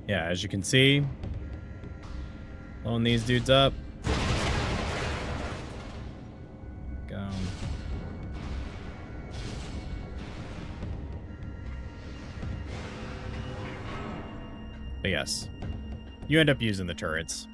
Yeah, as you can see, blowing these dudes up. Go. But yes, you end up using the turrets.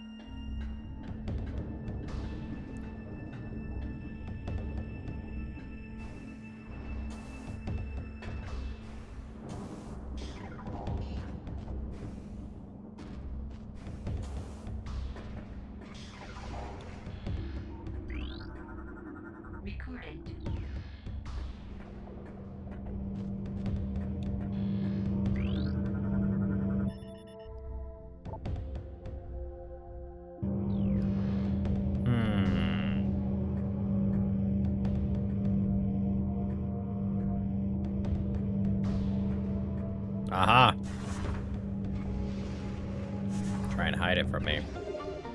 Recording. Aha. Try and hide it from me.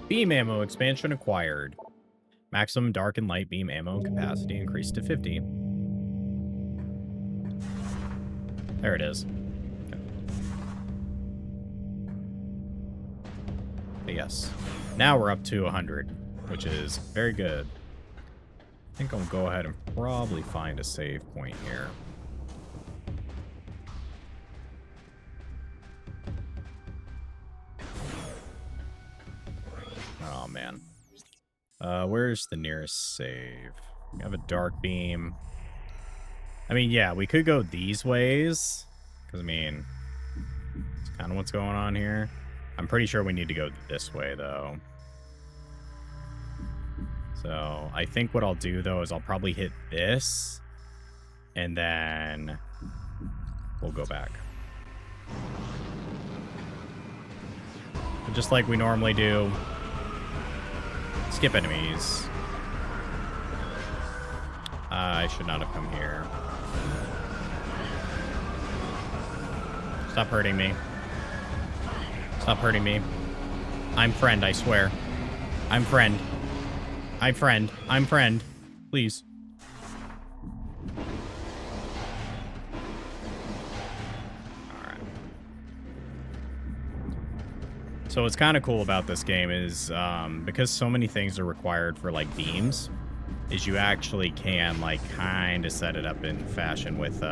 Beam ammo expansion acquired. Maximum dark and light beam ammo capacity increased to 50. There it is. But yes. Now we're up to 100, which is very good. I think I'll go ahead and probably find a save point here. Oh, man. Where's the nearest save? We have a dark beam. I mean, yeah, we could go these ways. Because, I mean, it's kind of what's going on here. I'm pretty sure we need to go this way, though. So, I think what I'll do, though, is I'll probably hit this. And then we'll go back. But just like we normally do. Skip enemies. I should not have come here. Stop hurting me. Stop hurting me. I'm friend, I swear. I'm friend. I'm friend. I'm friend. Please. Alright. So what's kind of cool about this game is, because so many things are required for, like, beams, is you actually can, like, kind of set it up in fashion with,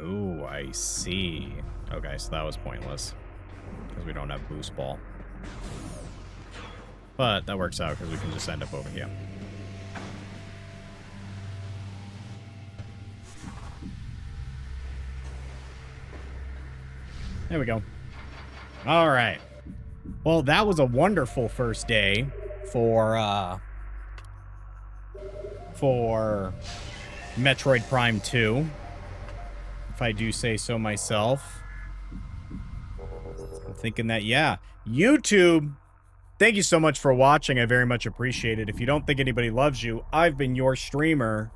Oh, I see. Okay, so that was pointless. Because we don't have boost ball. But that works out because we can just end up over here. There we go. All right. Well, that was a wonderful first day for Metroid Prime 2. If I do say so myself. I'm thinking that, yeah. YouTube, thank you so much for watching. I very much appreciate it. If you don't think anybody loves you, I've been your streamer.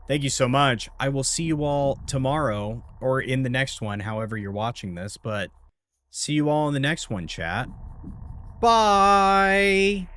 Thank you so much. I will see you all tomorrow or in the next one, however you're watching this. But see you all in the next one, chat. Bye.